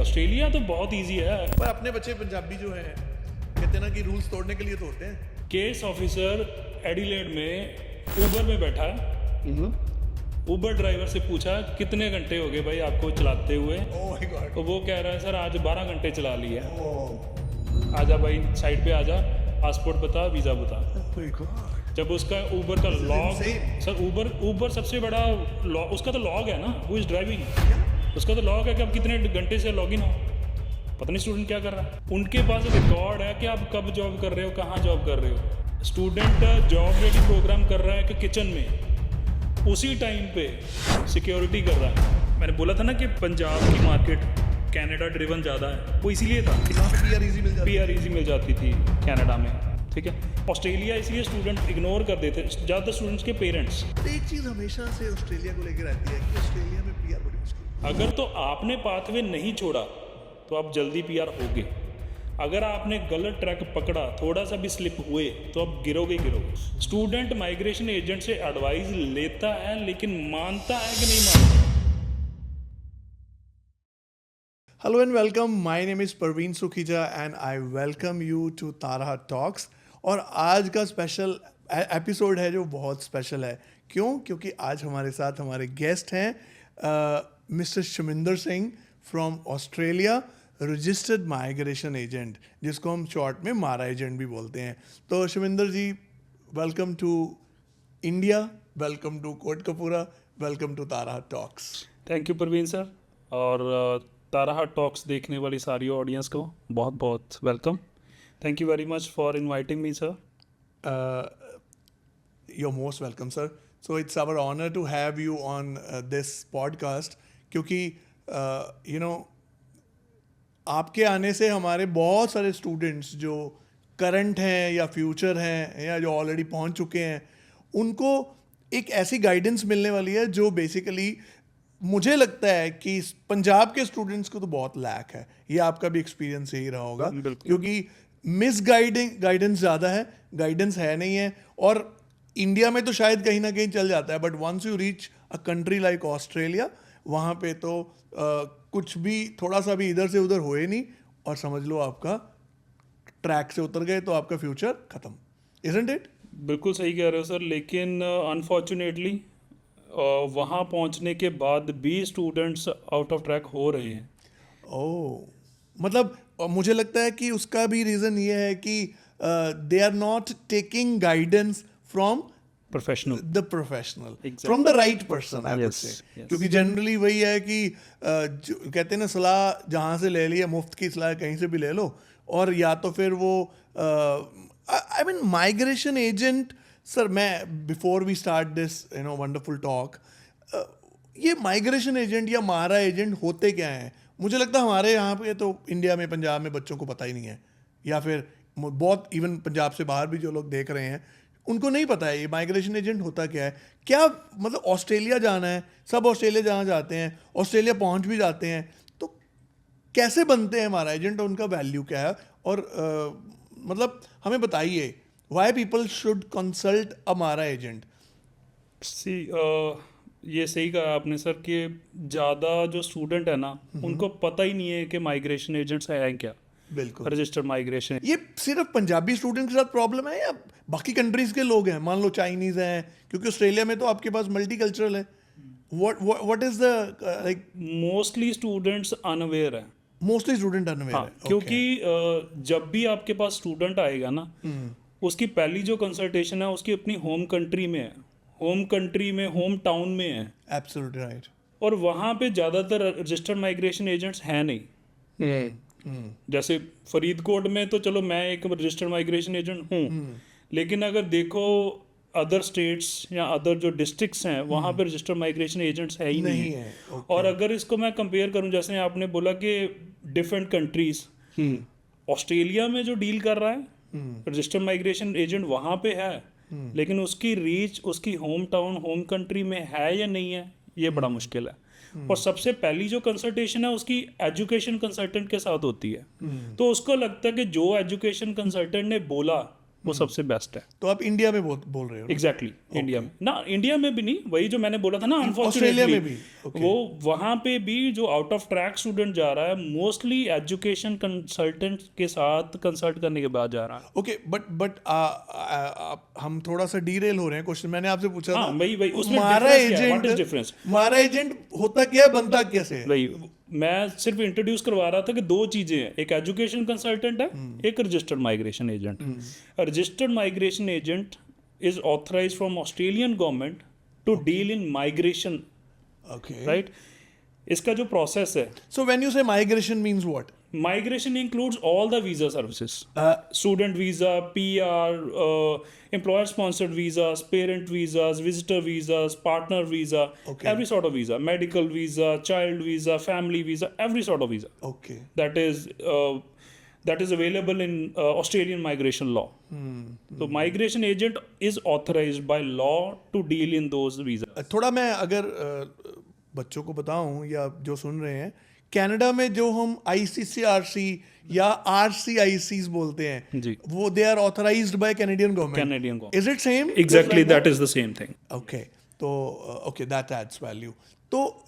Australia तो बहुत easy है। पर अपने बच्चे पंजाबी जो हैं कहते हैं ना कि रूल्स तोड़ने के लिए तो होते हैं। केस ऑफिसर एडिलेड में ऊबर में बैठा है, ऊबर ड्राइवर से पूछा कितने घंटे हो गए भाई आपको चलाते हुए, ओह माय गॉड। तो वो कह रहा है सर आज 12 घंटे चला लिया। आजा भाई साइड पे आजा, पासपोर्ट बता, वीज़ा बता। जब उसका ऊबर का लॉग, सर ऊबर सबसे बड़ा लॉग, उसका तो लॉग है ना, हु इज़ ड्राइविंग, उसका तो लॉग है कि आप कितने घंटे से लॉगिन हो। पता नहीं स्टूडेंट क्या कर रहा है, उनके पास रिकॉर्ड है कि आप कब जॉब कर रहे हो, कहाँ जॉब कर रहे हो। स्टूडेंट जॉब रेडी प्रोग्राम कर रहा है कि किचन में, उसी टाइम पे सिक्योरिटी कर रहा है। मैंने बोला था ना कि पंजाब की मार्केट कनाडा ड्रिवन ज़्यादा है, वो इसीलिए था। PR इजी मिल जाती थी कनाडा में, ठीक है। ऑस्ट्रेलिया इसलिए स्टूडेंट इग्नोर कर देते, ज़्यादातर स्टूडेंट्स के पेरेंट्स। एक चीज़ हमेशा से ऑस्ट्रेलिया को लेकर रहती है कि ऑस्ट्रेलिया में PR बड़ी मुश्किल। अगर तो आपने पाथवे नहीं छोड़ा तो आप जल्दी PR होगे। अगर आपने गलत ट्रैक पकड़ा, थोड़ा सा भी स्लिप हुए, तो आप गिरोगे ही गिरोगे। स्टूडेंट माइग्रेशन एजेंट से एडवाइस लेता है लेकिन मानता है कि नहीं मानता। Hello and welcome. My name is Parveen Sukhija and I welcome you to Tara Talks. और आज का स्पेशल एपिसोड है जो बहुत स्पेशल है। क्यों? क्योंकि आज हमारे साथ हमारे गेस्ट हैं mister Shaminder Singh from Australia, registered migration agent, जिसको हम शॉर्ट में मारा एजेंट भी बोलते हैं। तो Shaminder ji, welcome to India, welcome to Kotkapura, welcome to Tara Talks. Thank you Parveen sir, और तारा टॉक्स देखने वाली सारी ऑडियंस को बहुत बहुत welcome. Thank you very much for inviting me sir. You're most welcome, sir. So it's our honor to have you on this podcast, क्योंकि आपके आने से हमारे बहुत सारे स्टूडेंट्स जो करंट हैं या फ्यूचर हैं या जो ऑलरेडी पहुंच चुके हैं, उनको एक ऐसी गाइडेंस मिलने वाली है जो बेसिकली मुझे लगता है कि पंजाब के स्टूडेंट्स को तो बहुत लैक है। ये आपका भी एक्सपीरियंस यही रहा होगा, क्योंकि मिस गाइडेंस ज़्यादा है, गाइडेंस है नहीं है। और इंडिया में तो शायद कहीं ना कहीं चल जाता है, but once you reach a country like Australia, वहाँ पे तो कुछ भी थोड़ा सा भी इधर से उधर होए नहीं और समझ लो आपका ट्रैक से उतर गए तो आपका फ्यूचर खत्म। Isn't it? बिल्कुल सही कह रहे हो सर, लेकिन अनफॉर्चुनेटली वहाँ पहुँचने के बाद भी स्टूडेंट्स आउट ऑफ ट्रैक हो रहे हैं। मतलब मुझे लगता है कि उसका भी रीज़न ये है कि they are not taking guidance from the professional, from the right person, I would say. क्योंकि जनरली वही है कि कहते हैं ना, सलाह जहाँ से ले लिया, मुफ्त की सलाह कहीं से भी ले लो। और या तो फिर वो I mean migration agent, sir मैं before we start this wonderful talk, ये माइग्रेशन एजेंट या मारा एजेंट होते क्या हैं? मुझे लगता है हमारे यहाँ पे तो इंडिया में, पंजाब में बच्चों को पता ही नहीं है, या फिर बहुत इवन पंजाब से बाहर भी जो लोग देख रहे हैं उनको नहीं पता है ये माइग्रेशन एजेंट होता क्या है। क्या मतलब ऑस्ट्रेलिया जाना है, सब ऑस्ट्रेलिया जहाँ जाते हैं, ऑस्ट्रेलिया पहुँच भी जाते हैं, तो कैसे बनते हैं हमारा एजेंट, उनका वैल्यू क्या है? और मतलब हमें बताइए, why people should consult a मारा एजेंट? ये सही कहा आपने सर कि ज़्यादा जो स्टूडेंट है ना, उनको पता ही नहीं है कि माइग्रेशन एजेंट्स हैं क्या। बिल्कुल, रजिस्टर्ड माइग्रेशन। ये सिर्फ पंजाबी स्टूडेंट के साथ प्रॉब्लम है या बाकी कंट्रीज के लोग हैं? मान लो चाइनीज हैं, क्योंकि ऑस्ट्रेलिया में तो आपके पास मल्टी कल्चरल है। What is the like? Mostly students unaware है। मोस्टली स्टूडेंट अनअवेयर है, क्योंकि जब भी आपके पास स्टूडेंट आएगा ना, उसकी पहली जो कंसल्टेशन है उसकी अपनी होम कंट्री में है, होम कंट्री में, होम टाउन में है। Absolutely right. और वहाँ पे ज़्यादातर रजिस्टर्ड माइग्रेशन एजेंट्स हैं नहीं। जैसे फरीदकोट में तो चलो मैं एक रजिस्टर्ड माइग्रेशन एजेंट हूँ, लेकिन अगर देखो अदर स्टेट्स या अदर जो डिस्ट्रिक्ट्स हैं, वहाँ पे रजिस्टर्ड माइग्रेशन एजेंट्स है ही नहीं है। और अगर इसको मैं कंपेयर करूँ, जैसे आपने बोला कि डिफरेंट कंट्रीज, ऑस्ट्रेलिया में जो डील कर रहा है रजिस्टर्ड माइग्रेशन एजेंट वहाँ पे है, लेकिन उसकी रीच उसकी होम टाउन, होम कंट्री में है या नहीं है, ये बड़ा मुश्किल है। और सबसे पहली जो कंसल्टेशन है उसकी एजुकेशन कंसल्टेंट के साथ होती है। तो उसको लगता है कि जो एजुकेशन कंसल्टेंट ने बोला वो सबसे बेस्ट है। तो आप इंडिया में बोल रहे हो ना? एग्जैक्टली इंडिया में ना, इंडिया में भी नहीं, वही जो मैंने बोला था ना, ऑस्ट्रेलिया में भी अनफॉर्चुनेटली वो वहाँ पे भी जो आउट ऑफ ट्रैक स्टूडेंट जा रहा है मोस्टली एजुकेशन कंसल्टेंट के साथ कंसल्ट करने के बाद जा रहा है। ओके, बट हम थोड़ा सा डीरेल हो रहे हैं। क्वेश्चन मैंने आपसे पूछा हाँ, था, वही उसमें हमारा व्हाट इज डिफरेंस, हमारा एजेंट होता क्या है, बनता कैसे है? वही मैं सिर्फ इंट्रोड्यूस करवा रहा था कि दो चीजें हैं, एक एजुकेशन कंसल्टेंट है, एक registered migration agent. Registered migration agent is authorised from Australian government to deal in migration, okay, right. इसका जो प्रोसेस है, so when you say migration means what? migration includes all the visa services, student visa, PR, employer sponsored visas, parent visas, visitor visas, partner visa, Okay. every sort of visa, medical visa, child visa, family visa, every sort of visa okay, that is available in Australian migration law. So migration agent is authorized by law to deal in those visas. थोड़ा मैं अगर बच्चों को बताऊं या जो सुन रहे हैं, कनाडा में जो हम ICCRC या RCICs बोलते हैं जी, वो they are authorised by Canadian government. Canadian government. Is it same? Exactly, that is the same thing. Okay, तो ओके, दैट एड्स वैल्यू। तो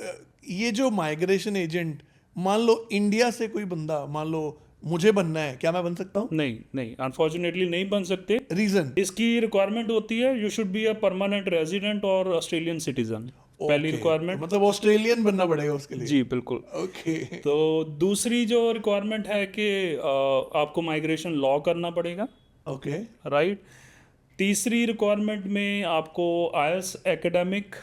ये जो माइग्रेशन एजेंट, मान लो इंडिया से कोई बंदा, मान लो मुझे बनना है, क्या मैं बन सकता हूँ? नहीं, अनफॉर्चुनेटली नहीं बन सकते। रीजन? इसकी रिक्वायरमेंट होती है you should be a permanent resident और ऑस्ट्रेलियन सिटीजन, पहली रिक्वायरमेंट। मतलब ऑस्ट्रेलियन बनना पड़ेगा उसके लिए? जी बिल्कुल। ओके, तो दूसरी जो रिक्वायरमेंट है कि आपको माइग्रेशन लॉ करना पड़ेगा, ओके, राइट। तीसरी रिक्वायरमेंट में आपको IELTS academic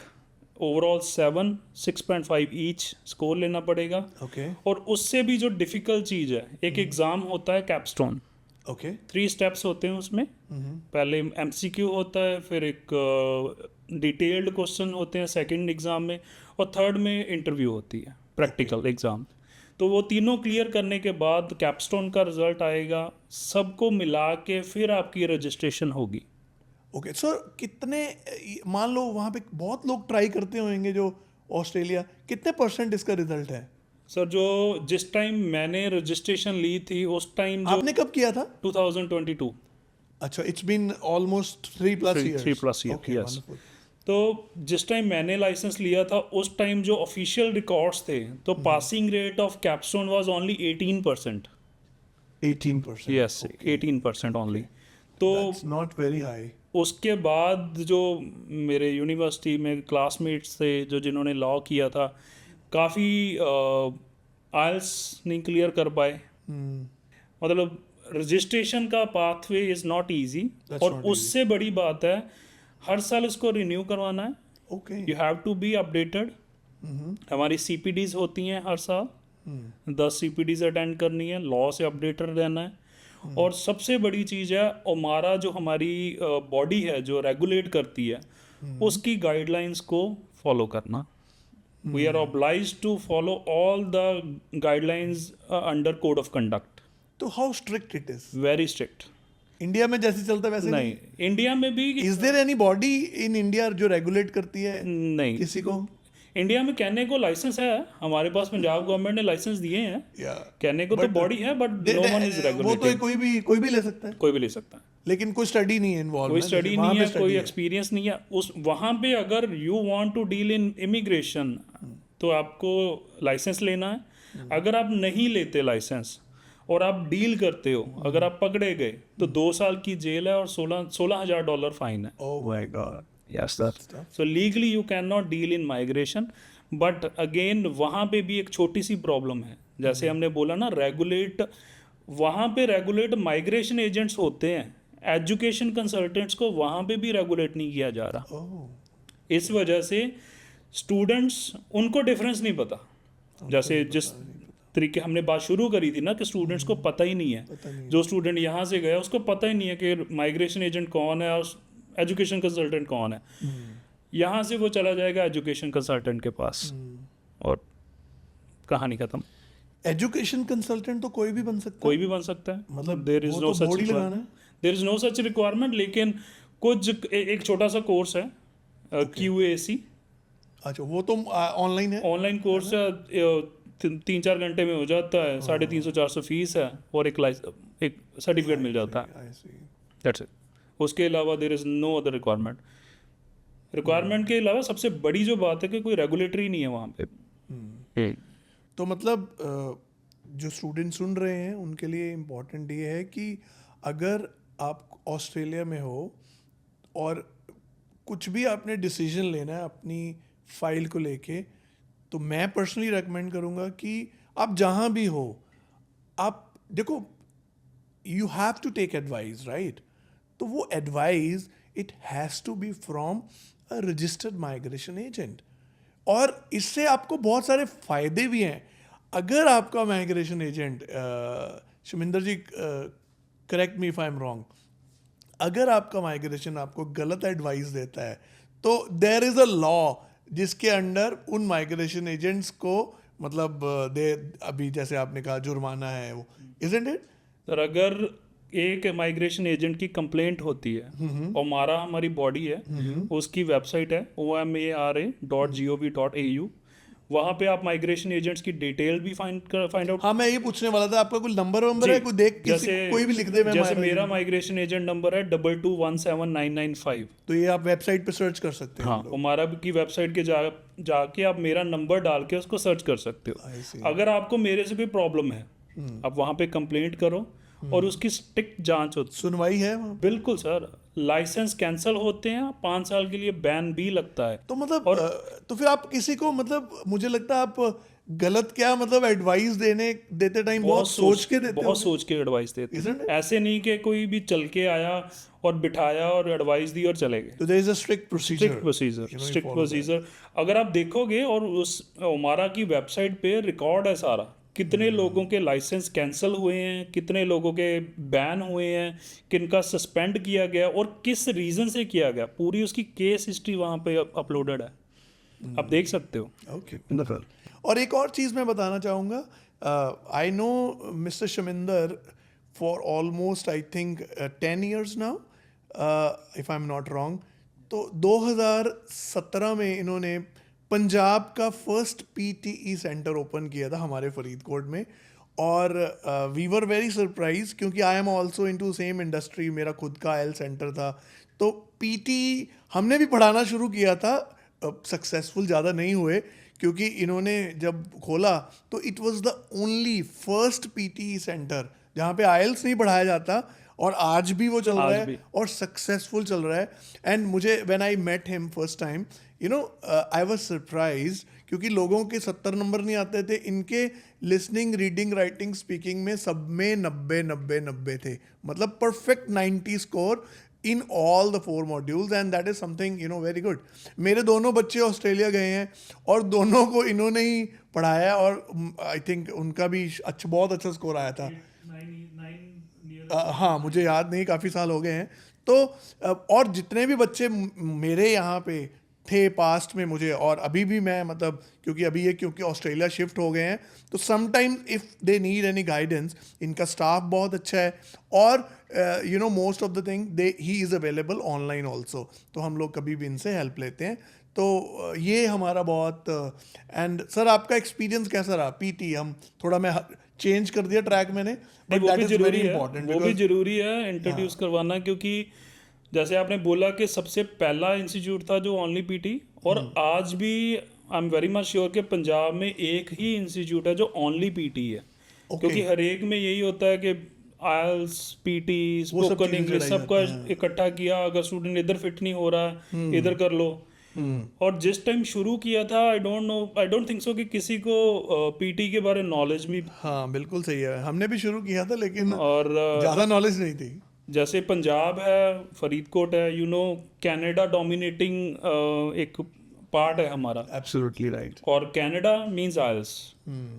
overall 7 6.5 each score लेना पड़ेगा। ओके, और उससे भी जो डिफ़िकल्ट चीज़ है, एक एग्ज़ाम होता है कैपस्टोन, ओके, 3 स्टेप्स होते हैं उसमें। पहले MCQ होता है, फिर एक डिटेल्ड क्वेश्चन होते हैं सेकंड एग्ज़ाम में, और थर्ड में इंटरव्यू होती है, प्रैक्टिकल एग्ज़ाम। तो वो तीनों क्लियर करने के बाद कैपस्टोन का रिजल्ट आएगा, सबको मिला के फिर आपकी रजिस्ट्रेशन होगी। ओके। सर कितने, मान लो वहाँ पे बहुत लोग ट्राई करते होंगे जो ऑस्ट्रेलिया, कितने % इसका रिजल्ट है? सर जो जिस टाइम मैंने रजिस्ट्रेशन ली थी उस टाइम जो आपने कब किया था? 2022। अच्छा, it's been almost 3+ years. 3+ years, Okay, yes. wonderful. तो जिस टाइम मैंने लाइसेंस लिया था उस टाइम जो ऑफिशियल रिकॉर्ड्स थे, तो passing rate of capstone was only 18%। 18%? Yes, 18% only. तो That's not very high. उसके बाद जो मेरे यूनिवर्सिटी में क्लासमेट्स थे जो जिन्होंने लॉ किया था, काफ़ी IELTS नहीं क्लियर कर पाए। मतलब रजिस्ट्रेशन का पाथवे इज़ नॉट ईजी, और उससे बड़ी बात है हर साल इसको रिन्यू करवाना है। Okay, you have to be updated. हमारी CPDs होती हैं हर साल, 10 CPDs अटेंड करनी है, लॉ से अपडेटेड रहना है। और सबसे बड़ी चीज़ है, हमारा जो हमारी बॉडी है जो रेगुलेट करती है, उसकी गाइडलाइंस को फॉलो करना। We are obliged to follow all the guidelines under code of conduct. तो how strict it is? Very strict. India में जैसे चलता है वैसे नहीं, इंडिया में भी is there anybody in India जो रेगुलेट करती है नहीं। किसी को? इंडिया में कहने को लाइसेंस है, हमारे पास पंजाब गवर्नमेंट ने लाइसेंस दिए हैं, कहने को तो बॉडी है, बट नो वन इज वो तो रेगुलेटेड। कोई भी ले सकता है, कोई भी ले सकता है, लेकिन कोई स्टडी नहीं है इन्वॉल्व, कोई स्टडी नहीं है, कोई एक्सपीरियंस नहीं है उस वहाँ पे। अगर you want to deal in immigration तो आपको लाइसेंस लेना है। अगर आप नहीं लेते लाइसेंस और आप डील करते हो, अगर आप पकड़े गए तो 2 साल की जेल है और $16,000 फाइन है। ओह my God, Yes, sir. So legally you cannot deal in migration, but again वहाँ पे भी एक छोटी सी प्रॉब्लम है। जैसे हमने बोला ना, रेगुलेट वहाँ पे रेगुलेट माइग्रेशन एजेंट्स होते हैं, एजुकेशन कंसल्टेंट्स को वहाँ पे भी रेगुलेट नहीं किया जा रहा। इस वजह से स्टूडेंट्स, उनको डिफरेंस नहीं पता। जैसे जिस तरीके हमने बात शुरू करी थी ना कि स्टूडेंट्स को पता ही नहीं है, जो स्टूडेंट यहाँ से गया उसको पता ही नहीं है कि माइग्रेशन एजेंट कौन है और एजुकेशन कंसल्टेंट कौन है। यहाँ से वो चला जाएगा एजुकेशन कंसल्टेंट के पास और कहानी खत्म। एजुकेशन कंसल्टेंट तो कोई भी बन सकता है? कोई भी बन सकता है, मतलब there is no such requirement. लेकिन कुछ एक छोटा सा कोर्स है QAC। अच्छा, वो तो ऑनलाइन है? ऑनलाइन कोर्स है, 3-4 घंटे में हो जाता है, 350-400 फीस है, और एक सर्टिफिकेट मिल जाता है। That's it. उसके अलावा there is no other requirement के अलावा सबसे बड़ी जो बात है कि कोई रेगुलेटरी नहीं है वहाँ पे। तो मतलब जो स्टूडेंट सुन रहे हैं उनके लिए इम्पोर्टेंट ये है कि अगर आप ऑस्ट्रेलिया में हो और कुछ भी आपने डिसीजन लेना है अपनी फाइल को लेके, तो मैं पर्सनली रेकमेंड करूँगा कि आप जहाँ भी हो, आप देखो, you have to take advice, right? तो वो advice it has to be from a registered migration agent, और इससे आपको बहुत सारे फ़ायदे भी हैं। अगर आपका migration agent, Shaminder ji correct me if I am wrong, अगर आपका माइग्रेशन आपको गलत एडवाइस देता है तो देयर इज़ अ लॉ जिसके अंडर उन माइग्रेशन एजेंट्स को मतलब दे, अभी जैसे आपने कहा जुर्माना है वो, इजंट इट सर? अगर एक माइग्रेशन एजेंट की कंप्लेंट होती है और हमारी बॉडी है, उसकी वेबसाइट है omara.gov.au, वहाँ पे आप माइग्रेशन एजेंट्स की डिटेल भी फाइंड आउट। हाँ, मैं ये पूछने वाला था, आपका कोई नंबर है, कोई देख कोई भी लिख दे। जैसे मेरा माइग्रेशन एजेंट नंबर है 22179995, तो ये आप वेबसाइट पे सर्च कर सकते हैं। हाँ, हमारा की वेबसाइट के जाके आप मेरा नंबर डाल के उसको सर्च कर सकते हो। अगर आपको मेरे से कोई प्रॉब्लम है, आप वहाँ पे कंप्लेंट करो और उसकी स्ट्रिक्ट जांच होती, सुनवाई है वहाँ। बिल्कुल सर। लाइसेंस कैंसिल होते हैं, 5 साल के लिए बैन भी लगता है। तो मतलब तो फिर आप किसी को मतलब मुझे लगता है आप गलत क्या मतलब एडवाइस देते टाइम बहुत सोच के देते, बहुत सोच के एडवाइस देते हैं। ऐसे नहीं कि कोई भी चल के आया और बिठाया और एडवाइस दी और चले गए। तो there is a strict procedure. अगर आप देखोगे और उस हमारा की वेबसाइट पे रिकॉर्ड है सारा, कितने लोगों के लाइसेंस कैंसिल हुए हैं, कितने लोगों के बैन हुए हैं, किनका सस्पेंड किया गया और किस रीज़न से किया गया, पूरी उसकी केस हिस्ट्री वहाँ पे अपलोडेड है, आप देख सकते हो। ओके। और एक और चीज़ मैं बताना चाहूँगा, I know mister Shaminder for almost I think 10 years now, if I am not wrong. तो 2017 में इन्होंने पंजाब का फर्स्ट PTE सेंटर ओपन किया था हमारे फरीदकोट में, और वी वर वेरी सरप्राइज क्योंकि I am also into same industry, मेरा खुद का IELTS सेंटर था। तो PTE हमने भी पढ़ाना शुरू किया था, सक्सेसफुल ज़्यादा नहीं हुए क्योंकि इन्होंने जब खोला तो it was the only first PTE centre जहाँ पे IELTS नहीं पढ़ाया जाता, और आज भी वो चल रहा है और सक्सेसफुल चल रहा है। एंड मुझे when I met him first time, you know, I was surprised क्योंकि लोगों के 70 नंबर नहीं आते थे, इनके लिसनिंग, रीडिंग, राइटिंग, स्पीकिंग में सब में 90 थे, मतलब perfect 90 score in all the 4 modules, and that is something, you know, very good. मेरे दोनों बच्चे ऑस्ट्रेलिया गए हैं और दोनों को इन्होंने ही पढ़ाया, और आई थिंक उनका भी बहुत अच्छा स्कोर आया था। हाँ, मुझे याद नहीं, काफ़ी साल हो गए हैं। तो और जितने भी बच्चे मेरे यहाँ पे थे पास्ट में, मुझे और अभी भी मैं मतलब क्योंकि ऑस्ट्रेलिया शिफ्ट हो गए हैं, तो sometimes if they need any guidance, इनका स्टाफ बहुत अच्छा है, और you know most of the thing he is available online also, तो हम लोग कभी भी इनसे हेल्प लेते हैं। तो ये हमारा बहुत। एंड सर, आपका एक्सपीरियंस कैसा रहा PT? हम थोड़ा मैं चेंज कर दिया ट्रैक मैंने, but that is very important, वो भी जरूरी है इंट्रोड्यूस करवाना, क्योंकि जैसे आपने बोला कि सबसे पहला इंस्टीट्यूट था जो ओनली PT, और आज भी I am very much sure कि पंजाब में एक ही इंस्टीट्यूट है जो ओनली PT है। क्योंकि हर एक में यही होता है कि IELTS, PT, स्पोकन इंग्लिश सबका इकट्ठा किया, अगर स्टूडेंट इधर फिट नहीं हो रहा इधर कर लो। और जिस टाइम शुरू किया था, आई डोंट थिंक सो कि किसी को PT के बारे में नॉलेज भी। हाँ, बिल्कुल सही है, हमने भी शुरू किया था लेकिन और ज़्यादा नॉलेज नहीं थी। जैसे पंजाब है, फरीदकोट है, यू नो, कनाडा डोमिनेटिंग एक पार्ट है हमारा। Absolutely right. और कनाडा मींस IELTS,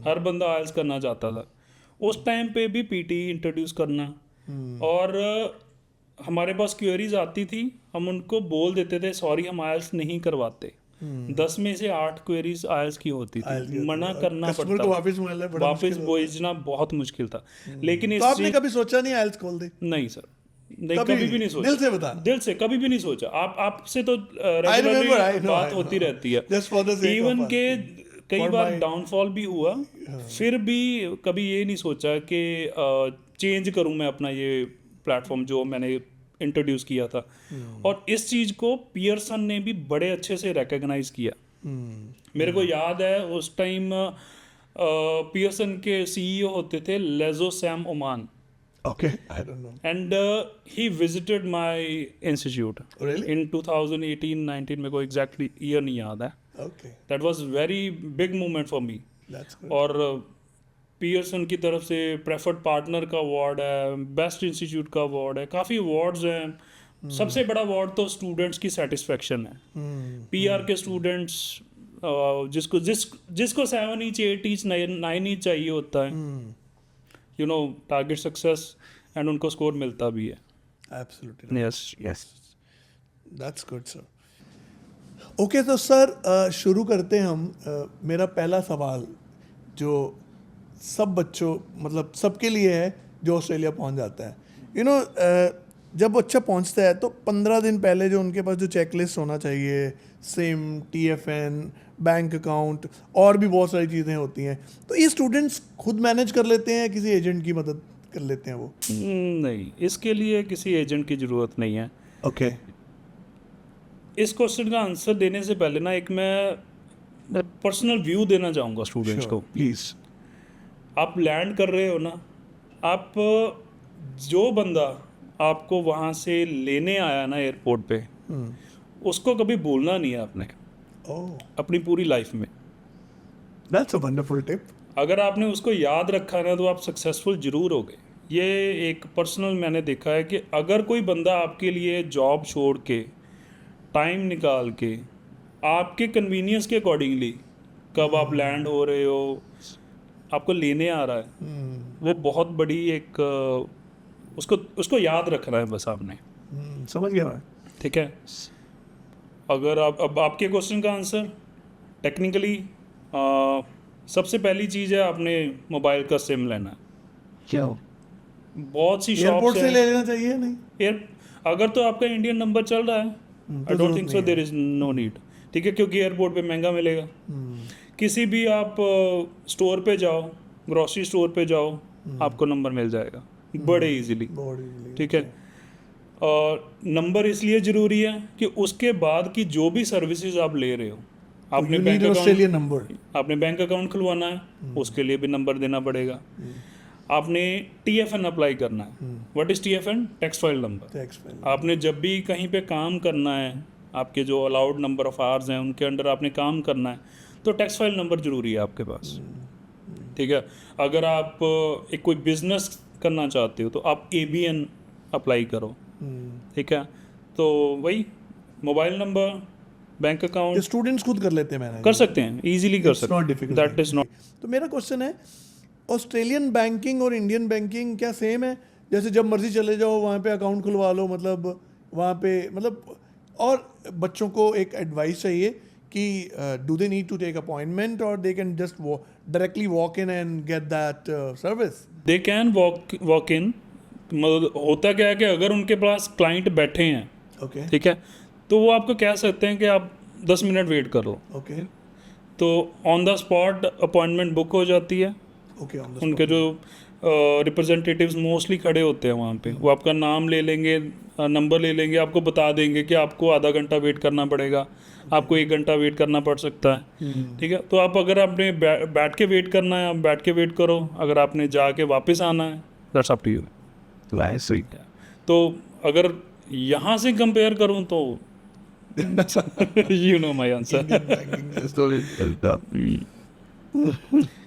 हर बंदा IELTS करना चाहता था उस टाइम पे भी PT इंट्रोड्यूस करना। और हमारे पास क्वेरीज आती थी, हम उनको बोल देते थे सॉरी हम IELTS नहीं करवाते। 10 में से 8 क्वेरीज IELTS की होती थी, मना करना पड़ता, वापस भेजना बहुत मुश्किल था। लेकिन तो आपने कभी सोचा नहीं IELTS खोल दे? नहीं सर, कभी भी नहीं सोचा। दिल से बता। दिल से कभी भी नहीं सोचा। आपसे तो रेगुलरली बात होती रहती है, इवन के कई बार डाउनफॉल भी हुआ, फिर भी कभी ये नहीं सोचा कि चेंज करूं मैं अपना ये प्लेटफॉर्म जो मैंने इंट्रोड्यूस किया था। और इस चीज़ को पियर्सन ने भी बड़े अच्छे से रिकग्नाइज किया। मेरे को याद है उस टाइम पियर्सन के सीईओ होते थे लेजो सैम ओमान, Okay, I don't know. And he visited my institute Really? In 2018-19, मेरे को एग्जैक्टली ईयर नहीं याद है। Okay, that was very big moment for me. that's good. और पियर्सन की तरफ से प्रेफर्ड पार्टनर का अवार्ड है, बेस्ट इंस्टीट्यूट का अवार्ड है, काफ़ी अवार्ड्स हैं। सबसे बड़ा अवार्ड तो स्टूडेंट्स की सेटिस्फेक्शन है। पीआर के स्टूडेंट्स जिसको 7 ईच 8 ईच 9 ईच चाहिए होता है, you know, target success, and उनको स्कोर मिलता भी है। Absolutely right. Yes That's good, sir. Okay, तो सर शुरू करते हैं हम। मेरा पहला सवाल जो सब बच्चों मतलब सबके लिए है जो ऑस्ट्रेलिया पहुंच जाता है, यू नो, जब बच्चा पहुंचता है तो 15 दिन पहले जो उनके पास जो चेकलिस्ट होना चाहिए, सिम, TFN, बैंक अकाउंट और भी बहुत सारी चीज़ें होती हैं, तो ये स्टूडेंट्स खुद मैनेज कर लेते हैं, किसी एजेंट की मदद कर लेते हैं वो? नहीं, इसके लिए किसी एजेंट की ज़रूरत नहीं है। ओके, इस क्वेश्चन का आंसर देने से पहले ना एक मैं पर्सनल व्यू देना चाहूँगा स्टूडेंट्स को। प्लीज़। आप लैंड कर रहे हो ना, आप जो बंदा आपको वहाँ से लेने आया ना एयरपोर्ट पे, उसको कभी भूलना नहीं है आपने अपनी पूरी लाइफ में। That's a wonderful tip. अगर आपने उसको याद रखा ना तो आप सक्सेसफुल ज़रूर होगे। ये एक पर्सनल मैंने देखा है कि अगर कोई बंदा आपके लिए जॉब छोड़ के टाइम निकाल के आपके कन्वीनियंस के अकॉर्डिंगली कब आप लैंड हो रहे हो आपको लेने आ रहा है, वो बहुत बड़ी एक उसको याद रखना है बस आपने। समझ गया मैं। ठीक है। अगर आप अब आपके क्वेश्चन का आंसर टेक्निकली सबसे पहली चीज़ है आपने मोबाइल का सिम लेना है। क्या बहुत सी एयरपोर्ट शॉप्स से हैं ले लेना चाहिए? नहीं, अगर तो आपका इंडियन नंबर चल रहा है I don't think so there is no need. ठीक है, क्योंकि एयरपोर्ट पे महंगा मिलेगा। किसी भी आप स्टोर पे जाओ, ग्रोसरी स्टोर पे जाओ, आपको नंबर मिल जाएगा बड़े इजीली। ठीक है। और नंबर इसलिए ज़रूरी है कि उसके बाद की जो भी सर्विसेज आप ले रहे हो, आपने बैंक ऑस्ट्रेलियन नंबर, आपने बैंक अकाउंट खुलवाना है, उसके लिए भी नंबर देना पड़ेगा। आपने TFN अप्लाई करना है। What is TFN? Tax file number. आपने जब भी कहीं पे काम करना है, आपके जो अलाउड नंबर ऑफ आवर्स हैं उनके अंडर आपने काम करना है, तो टैक्स फाइल नंबर ज़रूरी है आपके पास। ठीक है। अगर आप एक कोई बिजनेस करना चाहते हो तो आप ABN अप्लाई करो। ठीक है। तो वही mobile number, bank account students खुद कर लेते हैं, मैंने कर सकते हैं, इजीली कर सकते हैं। That is not. तो मेरा क्वेश्चन है, ऑस्ट्रेलियन बैंकिंग और इंडियन बैंकिंग क्या सेम है? जैसे जब मर्जी चले जाओ वहाँ पे अकाउंट खुलवा लो, मतलब वहाँ पे मतलब, और बच्चों को एक एडवाइस चाहिए कि do they need to take appointment और they can just directly walk in and get that service? They can walk in. मतलब होता क्या है कि अगर उनके पास क्लाइंट बैठे हैं, ओके, ठीक है, तो वो आपको कह सकते हैं कि आप 10 मिनट वेट कर लो। ओके, तो on the spot appointment book हो जाती है। ओके, उनके जो रिप्रेजेंटेटिव्स मोस्टली खड़े होते हैं वहाँ पे, वो आपका नाम ले लेंगे, नंबर ले लेंगे, आपको बता देंगे कि आपको आधा घंटा वेट करना पड़ेगा, आपको 1 घंटा वेट करना पड़ सकता है। ठीक है। तो आप अगर आपने बैठ के वेट करना है, आप बैठ के वेट करो। अगर आपने जाके वापस आना है, दैट्स अप टू यू। तो अगर यहाँ से कंपेयर करूँ तो you know my answer.